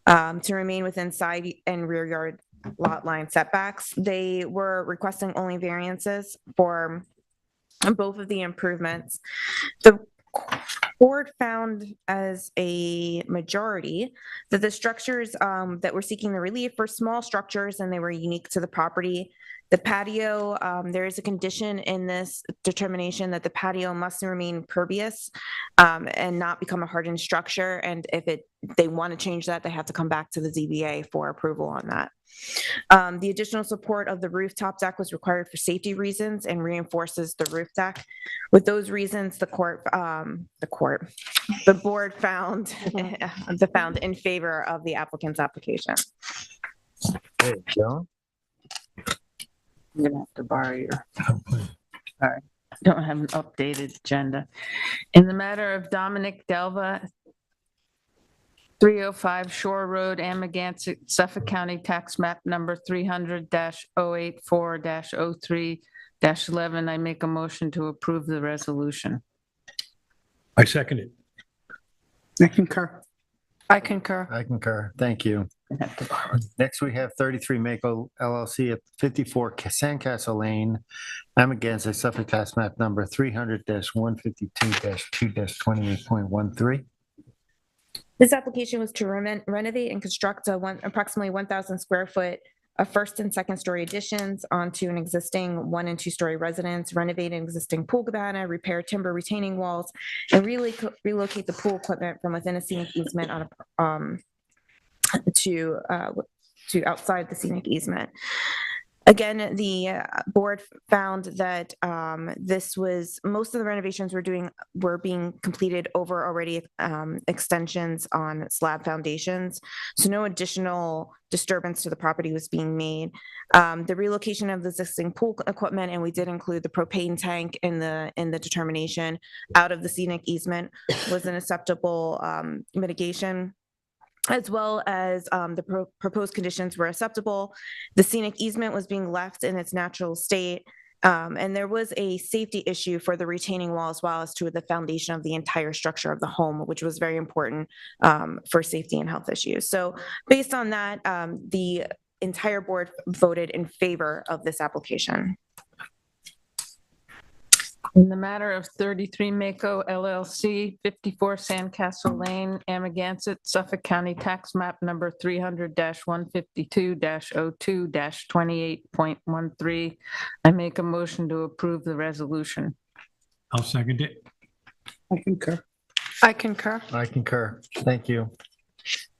to remain within side and rear yard lot line setbacks. They were requesting only variances for both of the improvements. The board found as a majority that the structures that were seeking the relief were small structures and they were unique to the property. The patio, there is a condition in this determination that the patio must remain pervious and not become a hardened structure. And if they want to change that, they have to come back to the ZBA for approval on that. The additional support of the rooftop deck was required for safety reasons and reinforces the roof deck. With those reasons, the board found in favor of the applicant's application. Hey, Joan? I'm gonna have to borrow your. Sorry, don't have an updated agenda. In the matter of Dominic Delva, 305 Shore Road, Amagansett, Suffolk County Tax Map number 300-084-03-11, I make a motion to approve the resolution. I second it. I concur. I concur. I concur. Thank you. I have to borrow. Next, we have 33 Mako LLC at 54 Sandcastle Lane, Amagansett, Suffolk Tax Map number 300-152-2-28.13. This application was to renovate and construct approximately 1,000 square foot of first and second story additions onto an existing 1 and 2 story residence, renovate an existing pool cabana, repair timber retaining walls, and relocate the pool equipment from within a scenic easement to outside the scenic easement. Again, the board found that most of the renovations were being completed over already extensions on slab foundations. So no additional disturbance to the property was being made. The relocation of the existing pool equipment, and we did include the propane tank in the determination out of the scenic easement, was an acceptable mitigation, as well as the proposed conditions were acceptable. The scenic easement was being left in its natural state. And there was a safety issue for the retaining wall as well as to the foundation of the entire structure of the home, which was very important for safety and health issues. So based on that, the entire board voted in favor of this application. In the matter of 33 Mako LLC, 54 Sandcastle Lane, Amagansett, Suffolk County Tax Map Number 300-152-02-28.13, I make a motion to approve the resolution. I'll second it. I concur. I concur. I concur. Thank you.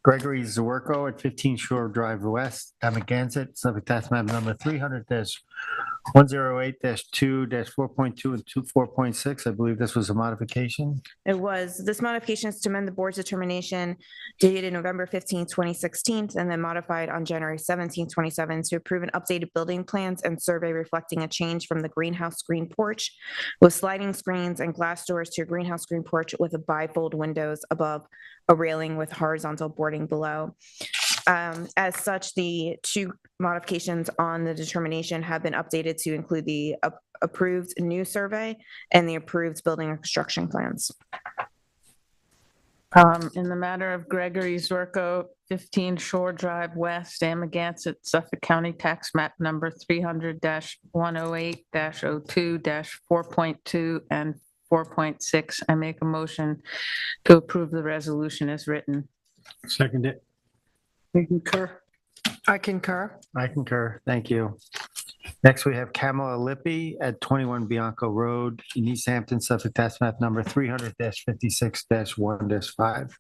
Gregory Zwerko at 15 Shore Drive West, Amagansett, Suffolk Tax Map Number 300-108-2-4.2 and 4.6. I believe this was a modification. It was, this modification is to amend the board's determination dated November 15, 2016, and then modified on January 17, 2027 to approve an updated building plans and survey reflecting a change from the greenhouse screen porch with sliding screens and glass doors to a greenhouse screen porch with a bifold windows above a railing with horizontal boarding below. As such, the two modifications on the determination have been updated to include the approved new survey and the approved building and construction plans. In the matter of Gregory Zwerko, 15 Shore Drive West, Amagansett, Suffolk County Tax Map Number 300-108-02-4.2 and 4.6, I make a motion to approve the resolution as written. Second it. I concur. I concur. I concur. Thank you. Next, we have Kamala Lippi at 21 Bianco Road in East Hampton, Suffolk Tax Map Number 300-56-1-5.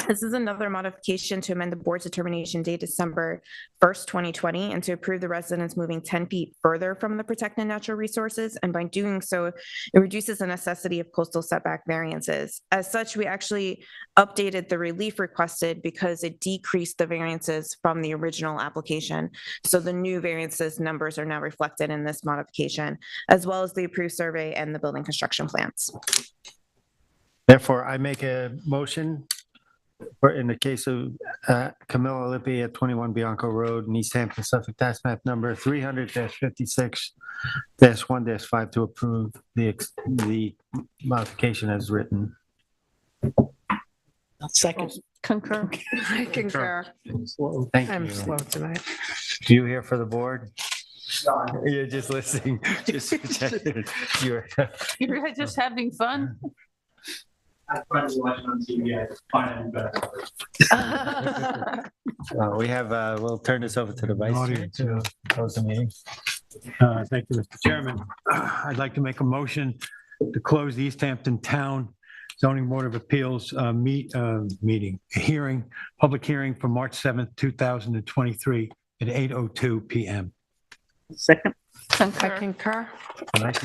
This is another modification to amend the board's determination dated December 1st, 2020, and to approve the residents moving 10 feet further from the protected natural resources. And by doing so, it reduces the necessity of coastal setback variances. As such, we actually updated the relief requested because it decreased the variances from the original application. So the new variances numbers are now reflected in this modification, as well as the approved survey and the building construction plans. Therefore, I make a motion for, in the case of Camilla Lippi at 21 Bianco Road in East Hampton, Suffolk Tax Map Number 300-56-1-5 to approve the modification as written. Second. Concur. I concur. Thank I'm you. slow tonight. Do you hear for the board? You're just listening. Just checking. You're You're just having fun? I tried to watch it on TV. I find it better. we have, we'll turn this over to the vice chair Audience, to close the meeting. Thank you, Mr. Chairman. I'd like to make a motion to close the East Hampton Town Zoning Board of Appeals hearing, public hearing for March 7th, 2023 at 8:02 PM. Second. I concur. Nice